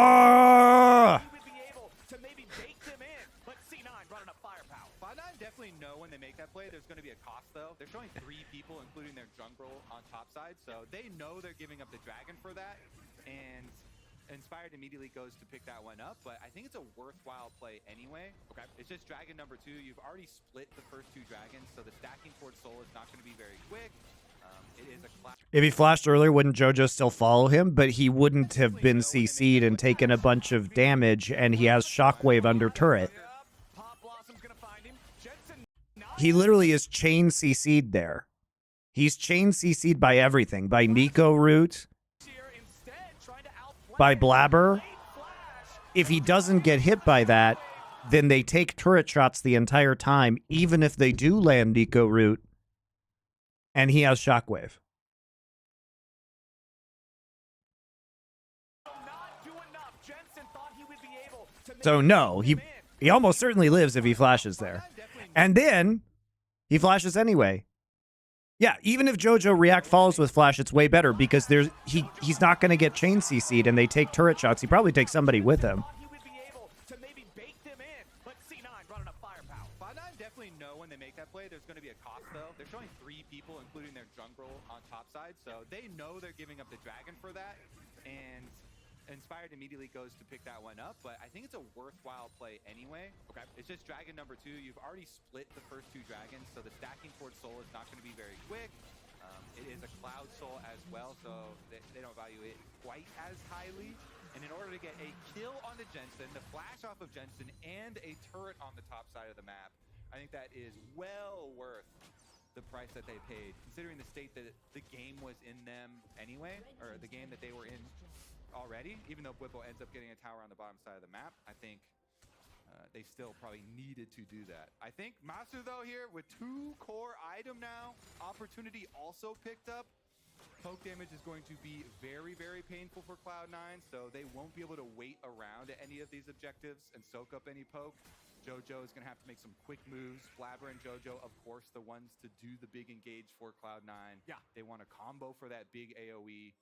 do he would be able to maybe bake them in, but C9 running up firepower. Cloud9 definitely know when they make that play, there's going to be a cost though. They're showing 3 people, including their jungle on top side, so they know they're giving up the dragon for that, and Inspired immediately goes to pick that one up, but I think it's a worthwhile play anyway. Okay, it's just dragon number 2. You've already split the first 2 dragons, so the stacking towards soul is not going to be very quick. It is a if he flashed earlier, wouldn't JoJo still follow him? But he wouldn't have been CC'd and taken a bunch of damage, and he has shockwave under turret. He literally is chain CC'd there. He's chain CC'd by everything. By Nico Root, by Blabber. If he doesn't get hit by that, then they take turret shots the entire time, even if they do land Nico Root, and he has shockwave. So no, he almost certainly lives if he flashes there. And then he flashes anyway. Yeah, even if JoJo React follows with flash, it's way better because he's not going to get chain CC'd and they take turret shots. He probably takes somebody with him. Cloud9 definitely know when they make that play, there's going to be a cost though. They're showing 3 people, including their jungle on top side, so they know they're giving up the dragon for that, and Inspired immediately goes to pick that one up, but I think it's a worthwhile play anyway. Okay, it's just dragon number 2. You've already split the first 2 dragons, so the stacking towards soul is not going to be very quick. It is a cloud soul as well, so they don't value it quite as highly. And in order to get a kill on the Jensen, the flash off of Jensen, and a turret on the top side of the map, I think that is well worth the price that they paid, considering the state that the game was in them anyway, or the game that they were in already. Even though Whippo ends up getting a tower on the bottom side of the map, I think they still probably needed to do that. I think Masu, though, here with 2 core item now, opportunity also picked up. Poke damage is going to be very, very painful for Cloud9, so they won't be able to wait around at any of these objectives and soak up any poke. JoJo is going to have to make some quick moves. Flabber and JoJo, of course, the ones to do the big engage for Cloud9. Yeah. They want a combo for that big AoE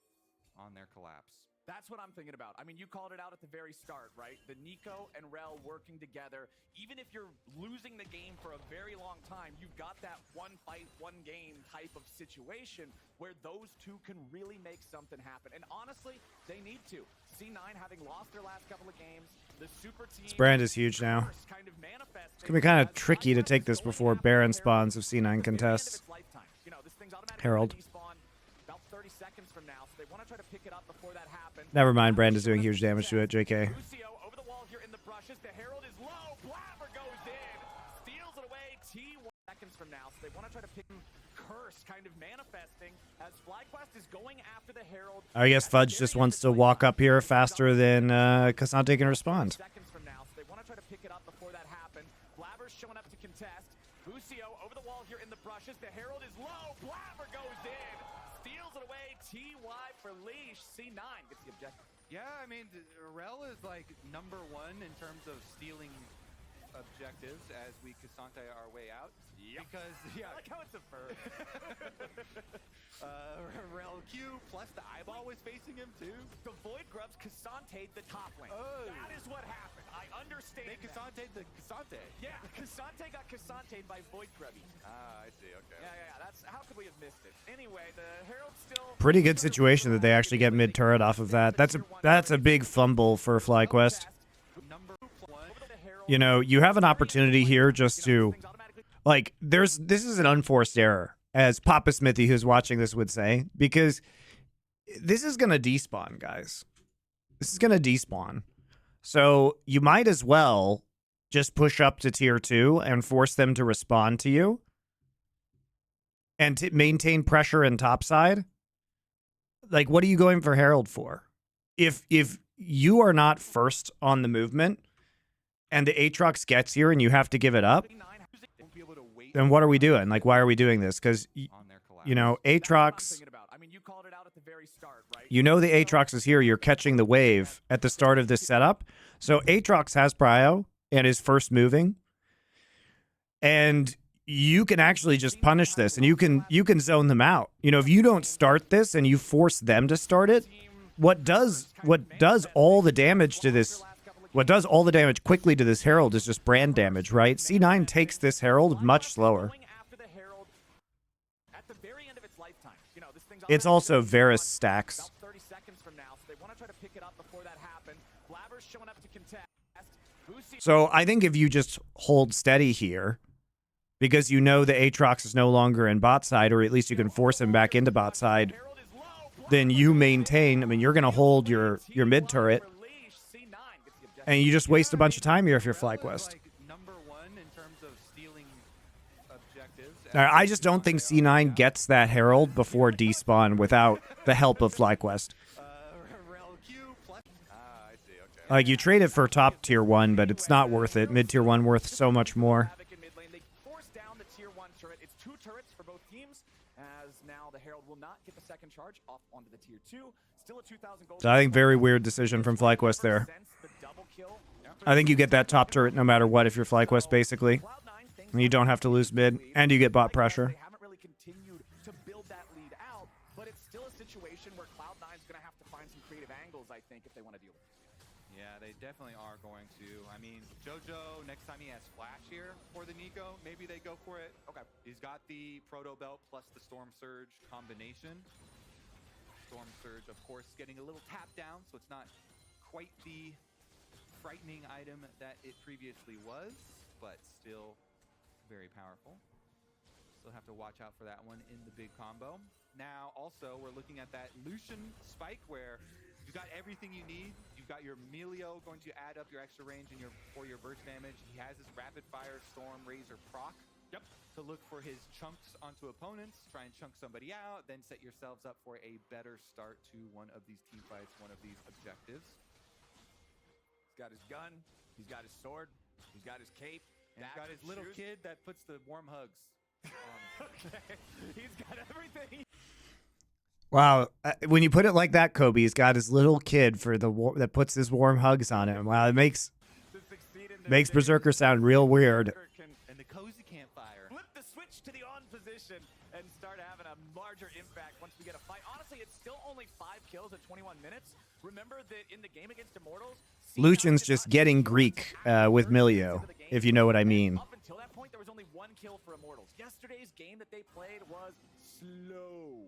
on their collapse. That's what I'm thinking about. I mean, you called it out at the very start, right? The Nico and Rel working together. Even if you're losing the game for a very long time, you've got that one fight, one game type of situation where those two can really make something happen. And honestly, they need to. C9 having lost their last couple of games, the super team... This brand is huge now. Kind of It's going to be kind of tricky to take this before Baron spawns if C9 contests. Herald. 30 seconds from now, so they want to try to pick it up before that happens. Never mind, Brand is doing huge damage to it, JK. Lucio over the wall here in the brushes. The Herald is low. Blabber goes in. Steals it away. T1 seconds from now, so they want to try to pick Curse kind of manifesting as FlyQuest is going after the Herald. I guess Fudge just wants to walk up here faster than Cassante can respond. Seconds from now, so they want to try to pick it up before that happens. Blabber's showing up to contest. Lucio over the wall here in the brushes. The Herald is low. Blabber goes in. Steals it away. TY for Leash. C9 gets the objective. Yeah, I mean, Rel is like #1 in terms of stealing objectives as we Cassante our way out. Yep. Because, yeah. I like how it's a verb. Rel Q plus the eyeball was facing him too. The Void Grubs Cassante the top lane. Oh. That is what happened. I understand. They Cassante the Cassante. Yeah, Cassante got Cassante'd by Void Grubbies. Ah, I see, okay. Yeah. That's how could we have missed it? Anyway, the Herald still Pretty good situation that they actually get mid turret off of that. That's a big fumble for FlyQuest. You know, you have an opportunity here just to, like, this is an unforced error, as Papa Smithy, who's watching this, would say, because this is going to despawn, guys. This is going to despawn. So you might as well just push up to tier 2 and force them to respond to you and to maintain pressure in topside. Like, what are you going for Herald for? If you are not first on the movement and the Aatrox gets here and you have to give it up, then what are we doing? Like, why are we doing this? Because, you know, Aatrox, you know the Aatrox is here. You're catching the wave at the start of this setup. So Aatrox has prio and is first moving. And you can actually just punish this and you can zone them out. You know, if you don't start this and you force them to start it, what does all the damage to this... What does all the damage quickly to this Herald is just brand damage, right? C9 takes this Herald much slower. It's also Varus stacks. So I think if you just hold steady here, because you know the Aatrox is no longer in bot side, or at least you can force him back into bot side, then you maintain, I mean, you're going to hold your mid turret. And you just waste a bunch of time here if you're FlyQuest. Now, I just don't think C9 gets that Herald before despawn without the help of FlyQuest. Like, you trade it for top tier 1, but it's not worth it. Mid tier 1 worth so much more. So I think very weird decision from FlyQuest there. I think you get that top turret no matter what if you're FlyQuest, basically. And you don't have to lose mid, and you get bot pressure. They haven't really continued to build that lead out, but it's still a situation where Cloud9's going to have to find some creative angles, I think, if they want to deal with it. Yeah, they definitely are going to. I mean, JoJo, next time he has Flash here for the Nico, maybe they go for it. Okay. He's got the Proto Belt plus the Storm Surge combination. Storm Surge, of course, getting a little tap down, so it's not quite the frightening item that it previously was, but still very powerful. Still have to watch out for that one in the big combo. Now, also, we're looking at that Lucian spike where you've got everything you need. You've got your Melio going to add up your extra range and for your burst damage. He has his rapid fire Storm Razor proc. Yep. to look for his chunks onto opponents, try and chunk somebody out, then set yourselves up for a better start to one of these team fights, one of these objectives. He's got his gun, he's got his sword, he's got his cape. And he's got his little kid that puts the warm hugs on. Okay, he's got everything. Wow, when you put it like that, Kobe, he's got his little kid for the that puts his warm hugs on him. Wow, it makes Berserker sound real weird. And the cozy campfire. Flip the switch to the on position and start having a larger impact once we get a fight. Honestly, it's still only 5 kills at 21 minutes. Remember that in the game against Immortals, Lucian's just getting Greek with Milio, if you know what I mean. up until that point, there was only 1 kill for Immortals. Yesterday's game that they played was slow.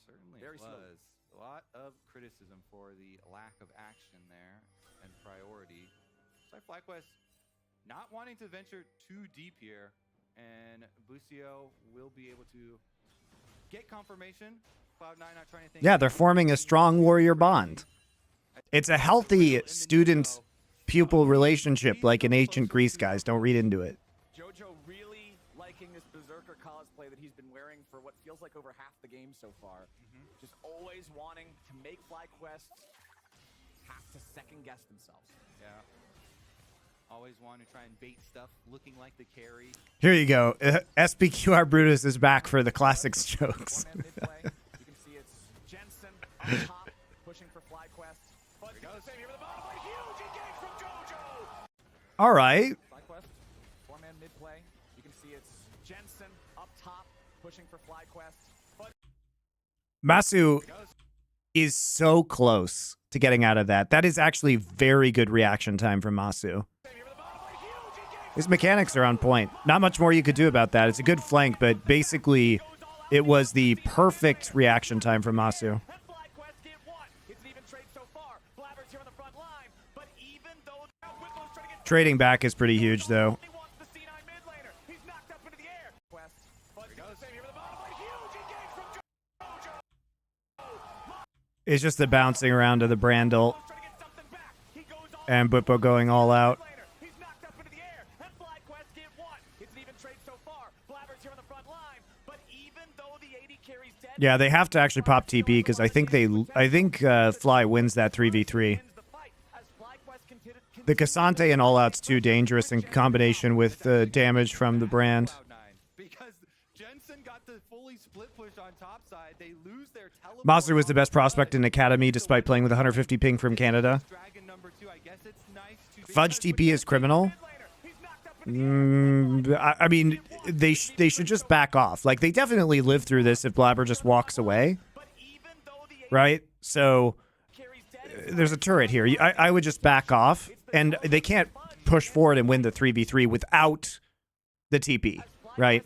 Certainly Very was. slow. A lot of criticism for the lack of action there and priority. So FlyQuest not wanting to venture too deep here, and Bucio will be able to get confirmation. Cloud9 not trying to think. Yeah, they're forming a strong warrior bond. It's a healthy student-pupil relationship like in ancient Greece, guys. Don't read into it. Jojo really liking this Berserker cosplay that he's been wearing for what feels like over half the game so far. Just always wanting to make FlyQuest have to second guess themselves. Yeah. Always want to try and bait stuff, looking like the carry. Here you go. SPQR Brutus is back for the classics jokes. Four-man mid-play. You can see it's Jensen up top, pushing for FlyQuest. But he goes save here with the bottom. A huge engage from Jojo. All right. FlyQuest, 4-man mid-play. You can see it's Jensen up top, pushing for FlyQuest. But Masu is so close to getting out of that. That is actually very good reaction time from Masu. His mechanics are on point. Not much more you could do about that. It's a good flank, but basically it was the perfect reaction time from Masu. Trading back is pretty huge, though. It's just the bouncing around of the Brandle and Butbo going all out. Yeah, they have to actually pop TP because I think Fly wins that 3v3. The Cassante and all out's too dangerous in combination with the damage from the brand. Because Jensen got the fully split push on top side. They lose their teleport. Masu was the best prospect in Academy despite playing with 150 ping from Canada. Dragon number 2. I guess it's nice to Fudge TP is criminal. I mean, they should just back off. Like, they definitely live through this if Blabber just walks away. Right? So, there's a turret here. I would just back off. And they can't push forward and win the 3v3 without the TP. Right?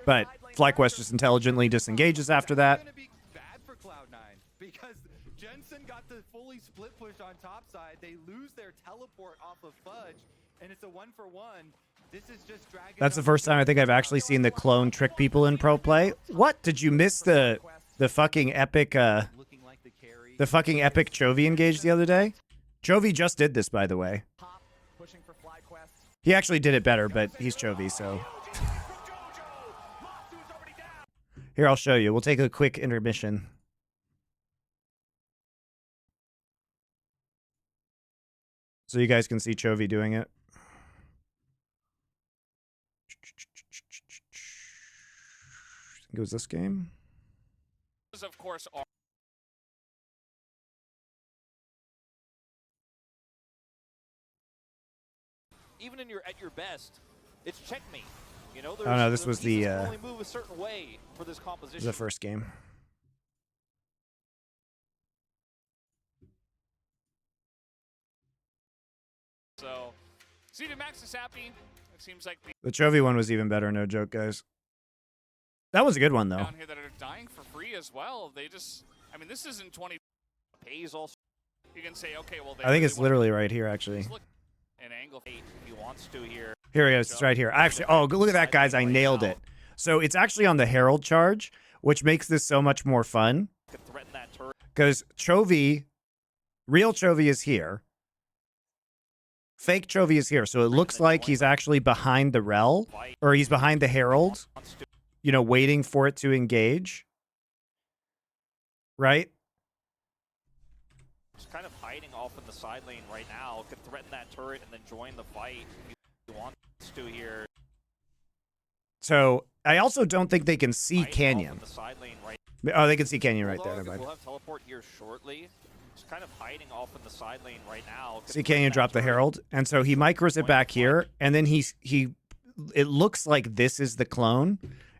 But FlyQuest just intelligently disengages after that. It's going to be bad for Cloud9 because Jensen got the fully split push on top side. They lose their teleport off of Fudge, and it's a 1-for-1. This is just Dragon. That's the first time I think I've actually seen the clone trick people in pro play. What? Did you miss the fucking epic the fucking epic Chovy engage the other day? Chovy just did this, by the way. He actually did it better, but he's Chovy, so. Here, I'll show you. We'll take a quick intermission. So you guys can see Chovy doing it. I think it was this game. Of course, are even in at your best, it's checkmate. You know, Oh no, this was the only move a certain way for this composition. the first game. So, CD Max is happy. It seems like The Chovy one was even better, no joke, guys. That was a good one, though. down here that are dying for free as well. They just, I mean, this isn't 20 pays also. You can say, okay, well, they I think it's really literally right here, actually. look an angle 8 if he wants to here. Here it is. It's right here. Actually, oh, look at that, guys. I nailed it. So it's actually on the Herald charge, which makes this so much more fun. Could threaten that turret. Because Chovy, real Chovy is here. Fake Chovy is here, so it looks like he's actually behind the Rel, or he's behind the Herald, you know, waiting for it to engage. Right? Just kind of hiding off in the side lane right now. Could threaten that turret and then join the fight if he wants to here. So I also don't think they can see Hiding Canyon. off in the side lane right Oh, they can see Canyon right there. Bulldog, Never mind. We'll have teleport here shortly. Just kind of hiding off in the side lane right now. Could See threaten Canyon that drop the turret. Herald, and so he micros it back here, and then he it looks like this is the clone,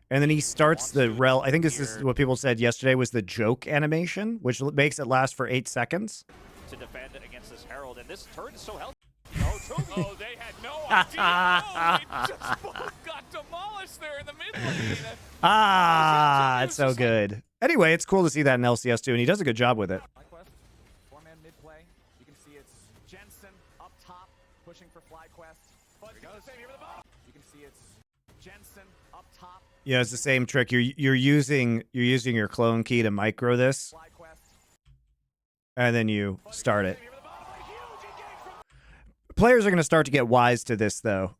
and then he starts the Rel. I think this is what people said yesterday was the joke animation, which makes it last for 8 seconds. To defend against this Herald, and this turret is so healthy. Oh, they had no idea. Oh, they just both got demolished there in the mid lane. Ah, it's so good. Anyway, it's cool to see that in LCS too, and he does a good job with it. FlyQuest, 4-man mid play. You can see it's Jensen up top pushing for FlyQuest. But here with the ball. You can see it's Jensen up top. Yeah, it's the same trick. You're using your clone key to micro this, FlyQuest. and then you start it. Players are going to start to get wise to this, though.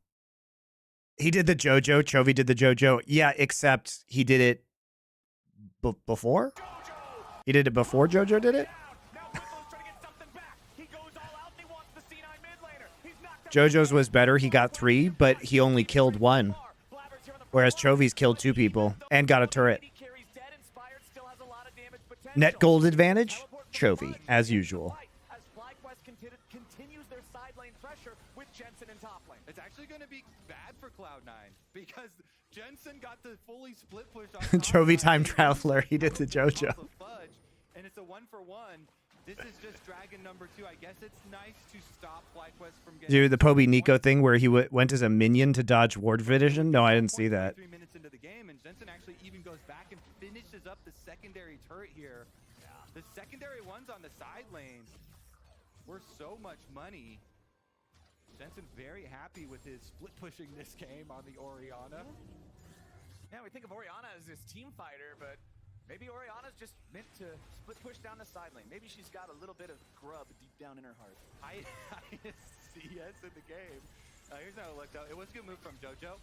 He did the JoJo. Chovy did the JoJo. Yeah, except he did it before? He did it before JoJo did it? JoJo's was better. He got 3, but he only killed 1. Whereas Chovy's killed 2 people and got a turret. Net gold advantage? Chovy, as usual. As FlyQuest continues their side lane pressure with Jensen in top lane. It's actually going to be bad for Cloud9 because Jensen got the fully split push on Chovy Cloud9. time traveler. He did the JoJo. Off of Fudge, and it's a 1-for-1. This is just Dragon number 2. I guess it's nice to stop FlyQuest from getting... Dude, the Poby Nico thing where he went as a minion to dodge ward vision? No, I didn't see that. 3 minutes into the game, and Jensen actually even goes back and finishes up the secondary turret here. The secondary ones on the side lane were so much money. Jensen very happy with his split pushing this game on the Orianna. Yeah, we think of Orianna as this team fighter, but maybe Orianna's just meant to split push down the side lane. Maybe she's got a little bit of grub deep down in her heart. CS in the game. Here's how it looked out. It was a good move from JoJo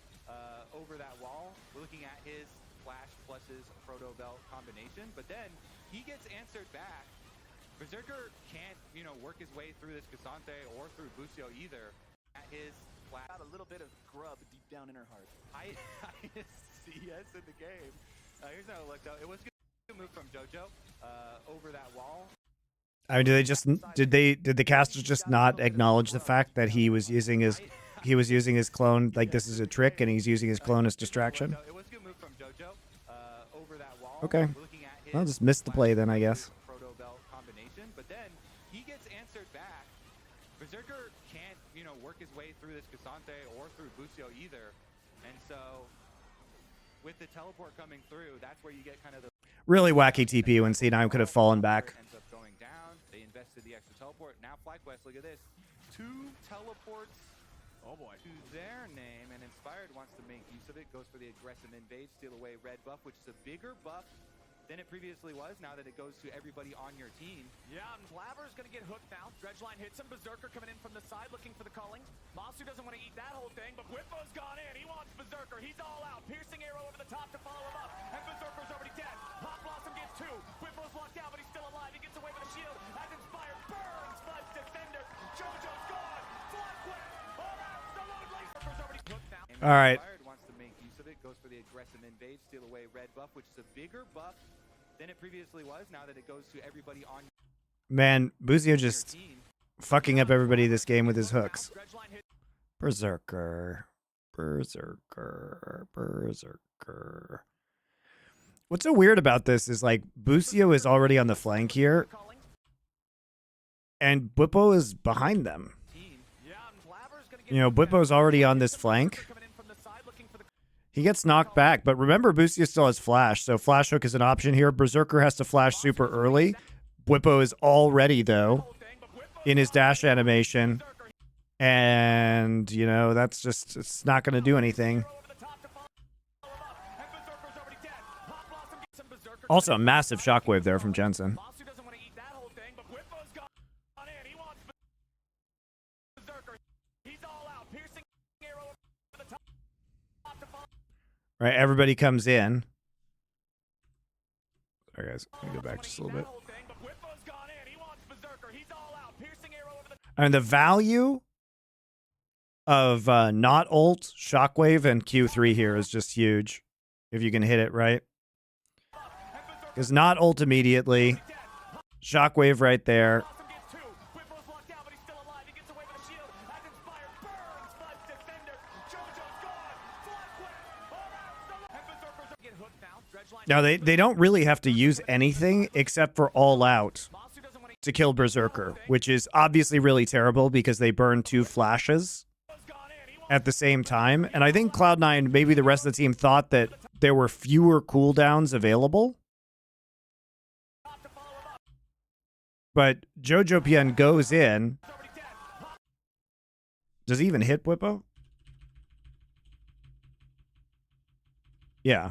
over that wall. We're looking at his flash plus his proto belt combination, but then he gets answered back. Berserker can't, work his way through this Cassante or through Busio either. At his flash, Got a little bit of grub deep down in her heart. CS in the game. Here's how it looked out. It was a good move from JoJo over that wall. I mean, did the casters just not acknowledge the fact that he was using his clone like this is a trick and he's using his clone as distraction? It was a good move from JoJo over that wall. Okay. We're looking at his I'll just miss the play then, I guess. proto belt combination, but then he gets answered back. Berserker can't, work his way through this Cassante or through Busio either, and so with the teleport coming through, that's where you get kind of the Really wacky TP when C9 could have fallen back. ends up going down. They invested the extra teleport. Now FlyQuest, look at this, 2 teleports. Oh boy. To their name, and Inspired wants to make use of it. Goes for the aggressive invade, steal away red buff, which is a bigger buff than it previously was, now that it goes to everybody on your team. Yeah, and Flavor's gonna get hooked now. Dredgeline hits him. Berserker coming in from the side looking for the culling. Masu doesn't want to eat that whole thing, but Whippo's gone in. He wants Berserker. He's all out. Piercing arrow over the top to follow him up. And Berserker's already dead. Pop Blossom gets 2. Whippo's locked down, but he's still alive. He gets away with a shield. As Inspired burns Fudge Defender. JoJo's gone. FlyQuest all out. The Lord Laser's already hooked now. All right. Inspired wants to make use of it. Goes for the aggressive invade, steal away red buff, which is a bigger buff than it previously was, now that it goes to everybody on Man, Busio your just team. fucking up everybody this game with his hooks. Berserker. What's so weird about this is like Busio is already on the flank here, and Bwipo is behind them. Bwipo's already on this flank. He gets knocked back, but remember Busio still has flash, so flash hook is an option here. Berserker has to flash super early. Bwipo is already, though, in his dash animation. And, that's just, it's not going to do anything. Also, a massive shockwave there from Jensen. Right, everybody comes in. Sorry, guys. Let me go back just a little bit. And the value of not ult, shockwave, and Q3 here is just huge. If you can hit it right. Because not ult immediately. Shockwave right there. Now, they don't really have to use anything except for All Out to kill Berserker, which is obviously really terrible because they burn 2 flashes at the same time. And I think Cloud9, maybe the rest of the team, thought that there were fewer cooldowns available. But Jojo PN goes in. Does he even hit Whippo? Yeah.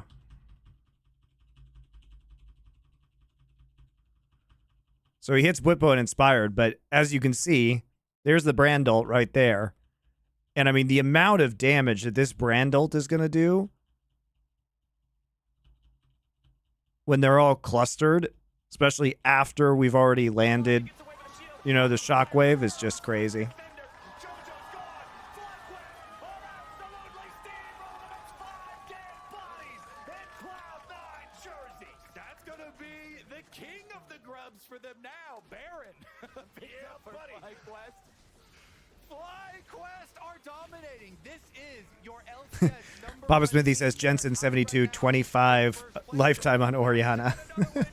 So he hits Whippo and Inspired, but as you can see, there's the Brand ult right there. And I mean, the amount of damage that this Brand ult is going to do when they're all clustered, especially after we've already landed, you know, the Shockwave is just crazy. For them now, Baron. Yeah, buddy. FlyQuest. FlyQuest are dominating. This is your LCS number. Papa Smithy says Jensen 72-25 lifetime on Oriana.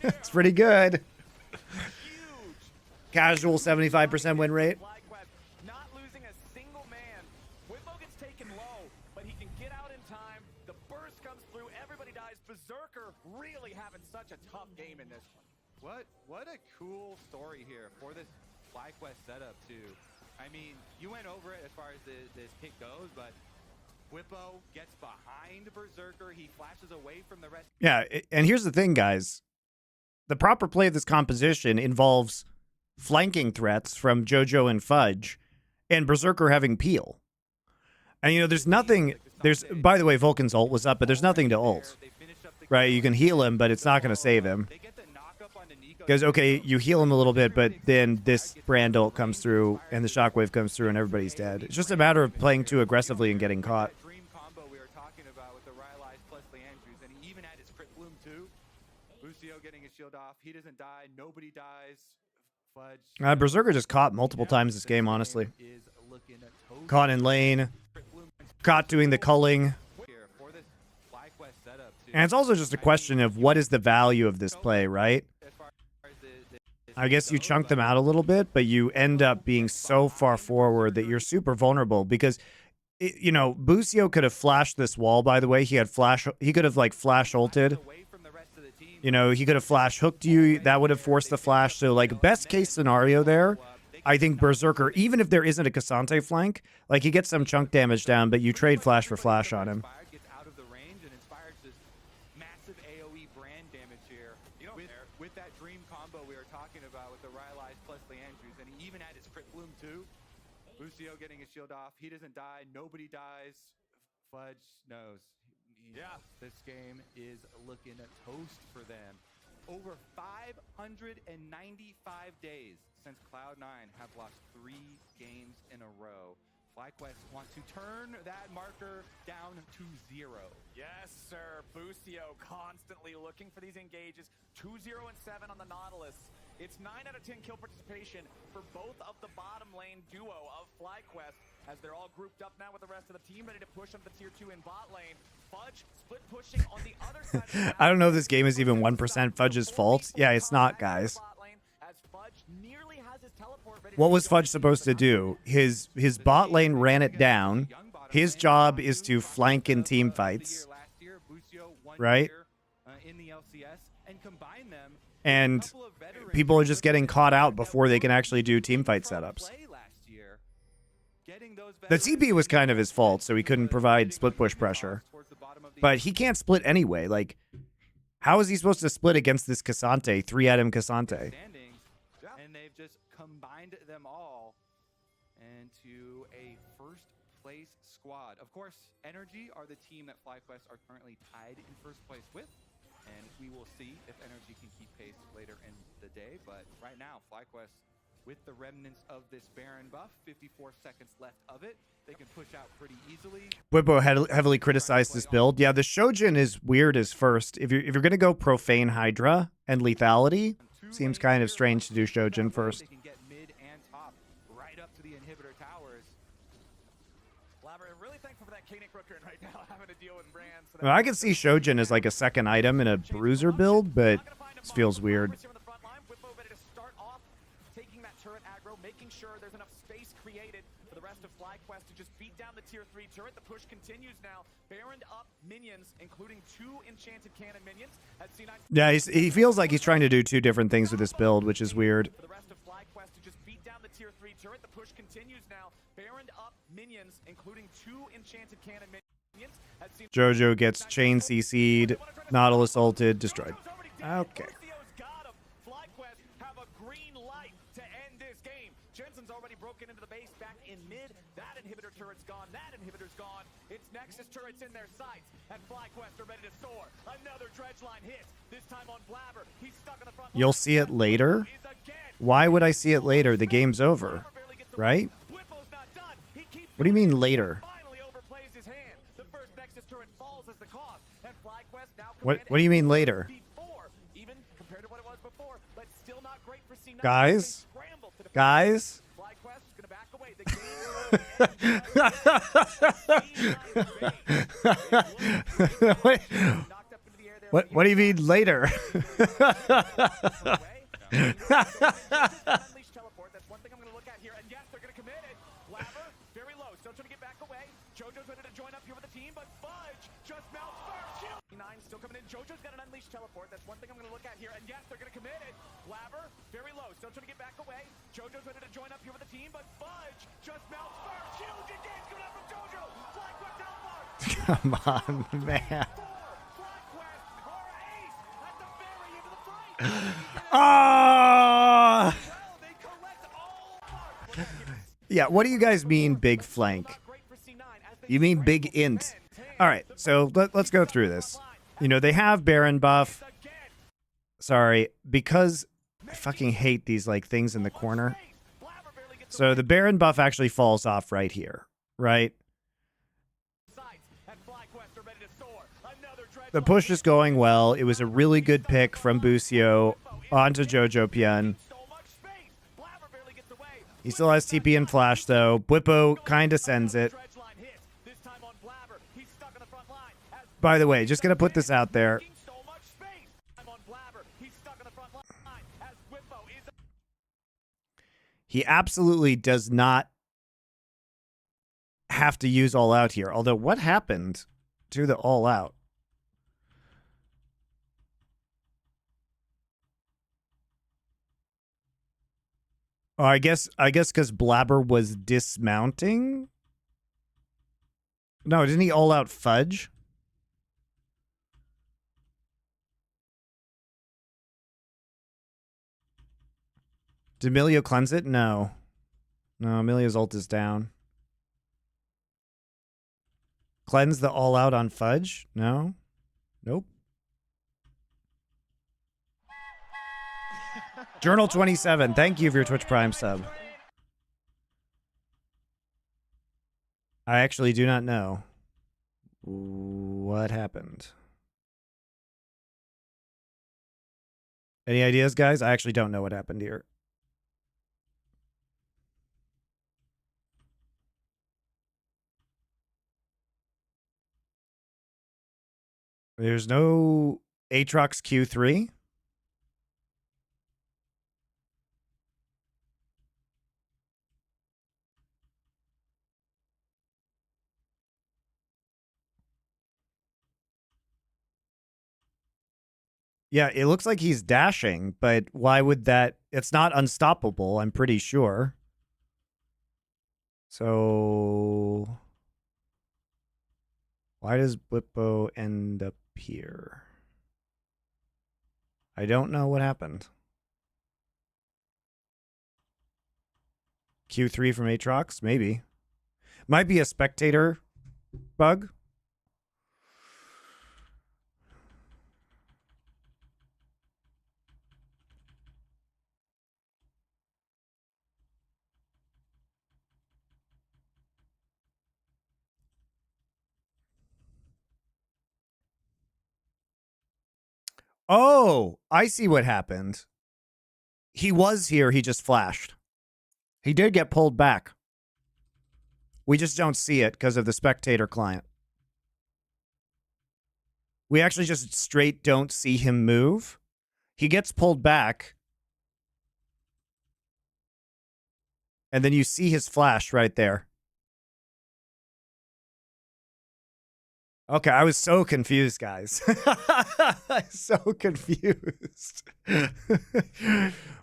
It's pretty good. Casual 75% win rate. Not losing a single man. Whippo gets taken low, but he can get out in time. The burst comes through. Everybody dies. Berserker really having such a tough game in this one. What a cool story here for this FlyQuest setup too. I mean, you went over it as far as this pick goes, but Whippo gets behind Berserker. He flashes away from the rest. Yeah, and here's the thing, guys. The proper play of this composition involves flanking threats from Jojo and Fudge, and Berserker having Peel. And, you know, there's nothing... By the way, Vulcan's ult was up, but there's nothing to ult. Right? You can heal him, but it's not going to save him. Because, okay, you heal him a little bit, but then this Brand ult comes through, and the Shockwave comes through, and everybody's dead. It's just a matter of playing too aggressively and getting caught. Dream combo we were talking about with the Rylai's plus Leandrews, and he even had his crit bloom too. Lucio getting his shield off. He doesn't die. Nobody dies. Fudge. Berserker just caught multiple times this game, honestly. Caught in lane. Caught doing the culling. And it's also just a question of what is the value of this play, right? I guess you chunk them out a little bit, but you end up being so far forward that you're super vulnerable because, you know, Busio could have flashed this wall, by the way. He could have, like, flash ulted. You know, he could have flash hooked you. That would have forced the flash. So, like, best case scenario there, I think Berserker, even if there isn't a Cassante flank, like, he gets some chunk damage down, but you trade flash for flash on him. With that dream combo we were talking about with the Rylai's plus Leandrews, and he even had his crit bloom too. Lucio getting his shield off. He doesn't die. Nobody dies. Fudge knows. Yeah, this game is looking a toast for them. Over 595 days since Cloud9 have lost 3 games in a row. FlyQuest wants to turn that marker down to 0. Yes, sir. Busio constantly looking for these engages. 2-0 and 7 on the Nautilus. It's 9 out of 10 kill participation for both of the bottom lane duo of FlyQuest as they're all grouped up now with the rest of the team ready to push up the tier 2 in bot lane. Fudge split pushing on the other side. I don't know if this game is even 1% Fudge's fault. Yeah, it's not, guys. What was Fudge supposed to do? His bot lane ran it down. His job is to flank in team fights, right? And people are just getting caught out before they can actually do team fight setups. The TP was kind of his fault, so he couldn't provide split push pressure. But he can't split anyway. Like, how is he supposed to split against this Cassante, 3-item Cassante? And they've just combined them all into a first place squad. Of course, Energy are the team that FlyQuest are currently tied in first place with, and we will see if Energy can keep pace later in the day. But right now, FlyQuest, with the remnants of this Baron buff, 54 seconds left of it, they can push out pretty easily. Wibbo heavily criticized this build. Yeah, the Shojin is weird as first. If you're gonna go Profane Hydra and lethality, seems kind of strange to do Shojin first. They can get mid and top right up to the inhibitor towers. Labber, really thankful for that Kanik Rooker right now, having to deal with Brand. So Well, I could see Shojin as like a second item in a bruiser build, but this feels weird. Taking that turret aggro, making sure there's enough space created for the rest of FlyQuest to just beat down the tier 3 turret. The push continues now. Baroned up minions, including 2 enchanted cannon minions. As C9 Yeah, he feels like he's trying to do 2 different things with this build, which is weird. for the rest of FlyQuest to just beat down the tier 3 turret. The push continues now. Baroned up minions, including 2 enchanted cannon minions. As C9 Jojo gets chain CC'd, Nautilus ulted, destroyed. Okay. FlyQuest have a green light to end this game. Jensen's already broken into the base back in mid. That inhibitor turret's gone. That inhibitor's gone. It's Nexus turrets in their sights. And FlyQuest are ready to soar. Another dredge line hit. This time on Blabber. He's stuck on the front line. You'll see it later? Why would I see it later? The game's over, right? Whippo's not done. He keeps What do you mean later? finally overplays his hand. The first Nexus turret falls as the cost. And FlyQuest now What do you mean later? before, even compared to what it was before, but still not great for C9. Guys? They scramble to defend. Guys? FlyQuest is going to back away. The game What, knocked up into the air there. what do you mean later? Unleash teleport. That's one thing I'm going to look at here. And yes, they're going to commit it. Blabber, very low. Still trying to get back away. Jojo's ready to join up here with the team, but Fudge just mounts first. Shield. 9 still coming in. Jojo's got an unleash teleport. That's one thing I'm going to look at here. And yes, they're going to commit it. Blabber, very low. Still trying to get back away. Jojo's ready to join up here with the team, but Fudge just mounts first. Huge engage coming out from Jojo. FlyQuest teleport. Come on, man. FlyQuest are ace at the very end of the fight. Ah! Well, they collect all marks. Yeah, what do you guys mean big flank? You mean big int. All right, so let's go through this. You know, they have Baron buff. Sorry, because I fucking hate these like things in the corner. So the Baron buff actually falls off right here, right? The push is going well. It was a really good pick from Busio onto Jojo Pian. He still has TP and Flash, though. Bwippo kind of sends it. By the way, just going to put this out there. He absolutely does not have to use all out here. Although, what happened to the all out? Oh, I guess because Blabber was dismounting. No, didn't he all out Fudge? Did Emilio cleanse it? No. No, Emilio's ult is down. Cleanse the all out on Fudge? No. Nope. Journal 27, thank you for your Twitch Prime sub. I actually do not know what happened. Any ideas, guys? I actually don't know what happened here. There's no Aatrox Q3. Yeah, it looks like he's dashing, but why would that? It's not unstoppable, I'm pretty sure. So why does Blippo end up here? I don't know what happened. Q3 from Aatrox? Maybe. Might be a spectator bug. Oh, I see what happened. He was here. He just flashed. He did get pulled back. We just don't see it because of the spectator client. We actually just straight don't see him move. He gets pulled back. And then you see his flash right there. Okay, I was so confused, guys. So confused.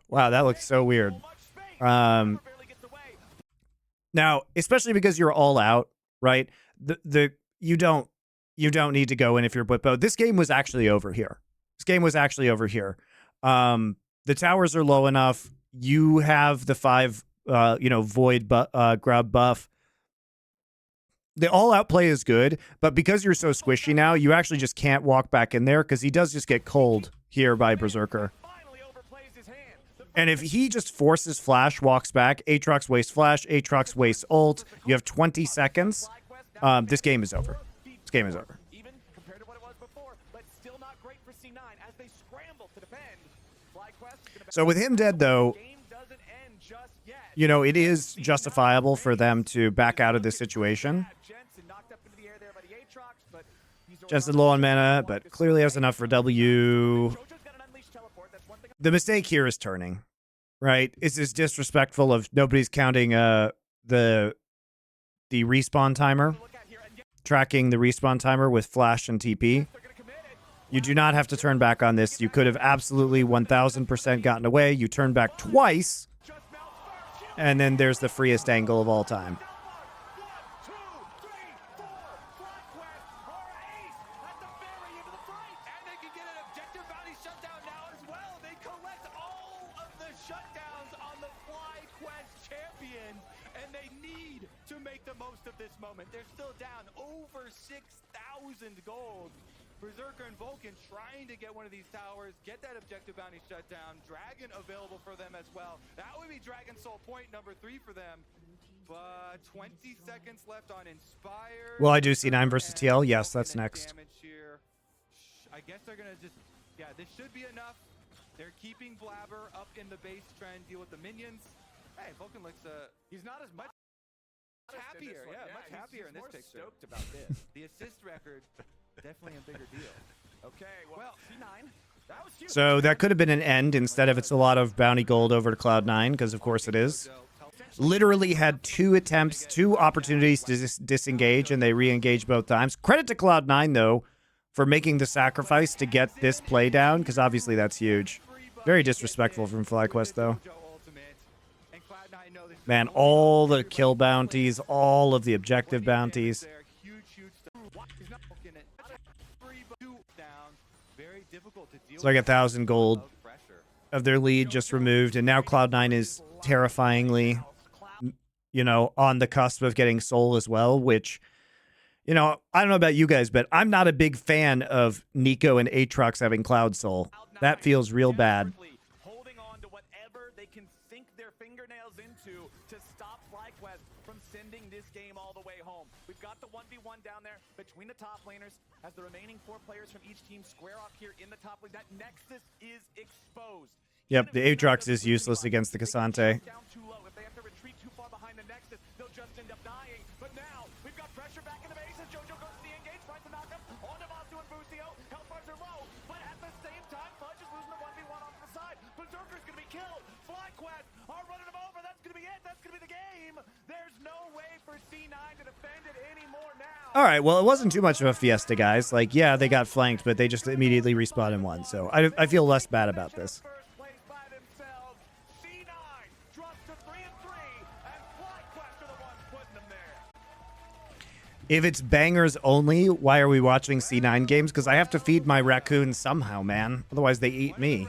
Wow, that looks so weird. Now, especially because you're all out, right? You don't need to go in if you're Blippo. This game was actually over here. The towers are low enough. You have the 5 void grub buff. The all-out play is good, but because you're so squishy now, you actually just can't walk back in there because he does just get cold here by Berserker. And if he just forces flash, walks back, Aatrox wastes flash, Aatrox wastes ult, you have 20 seconds, this game is over. This game is over. Even compared to what it was before, but still not great for C9 as they scramble to defend. FlyQuest. So with him dead, though, you know, it is justifiable for them to back out of this situation. Jensen low on mana, but clearly has enough for W. The mistake here is turning, right? It's just disrespectful of nobody's counting the respawn timer, tracking the respawn timer with flash and TP. You do not have to turn back on this. You could have absolutely 1000% gotten away. You turn back twice, and then there's the freest angle of all time. They're still down over 6,000 gold. Berserker and Vulcan trying to get one of these towers, get that objective bounty shut down. Dragon available for them as well. That would be Dragon Soul point number 3 for them. But 20 seconds left on Inspire. Well, I do see 9 versus TL. Yes, that's next. I guess they're going to just, yeah, this should be enough. They're keeping Blabber up in the base, trying to deal with the minions. Hey, Vulcan looks, he's not as much happier, much happier in this picture. Stoked about this. The assist record, definitely a bigger deal. Okay, well, C9. That was huge. So that could have been an end instead of it's a lot of bounty gold over to Cloud9, because of course it is. Literally had 2 attempts, 2 opportunities to disengage, and they re-engaged both times. Credit to Cloud9, though, for making the sacrifice to get this play down, because obviously that's huge. Very disrespectful from FlyQuest, though. Man, all the kill bounties, all of the objective bounties. It's like 1,000 gold of their lead just removed, and now Cloud9 is terrifyingly, you know, on the cusp of getting Soul as well, which, you know, I don't know about you guys, but I'm not a big fan of Nico and Aatrox having Cloud Soul. That feels real bad. Holding on to whatever they can sink their fingernails into to stop FlyQuest from sending this game all the way home. We've got the 1v1 down there between the top laners as the remaining 4 players from each team square off here in the top lane. That Nexus is exposed. Yep, the Aatrox is useless against the Cassante. Down too low. If they have to retreat too far behind the Nexus, they'll just end up dying. But now we've got pressure back in the base as JoJo goes to the engage, finds the knockup on Demasu and Busio. Health bars are low, but at the same time, Fudge is losing the 1v1 off the side. Berserker's gonna be killed. FlyQuest are running him over. That's gonna be it. That's gonna be the game. There's no way for C9 to defend it anymore now. All right, well, it wasn't too much of a fiesta, guys. Like, yeah, they got flanked, but they just immediately respawned and won. So I feel less bad about this. If it's bangers only, why are we watching C9 games? Because I have to feed my raccoons somehow, man. Otherwise, they eat me.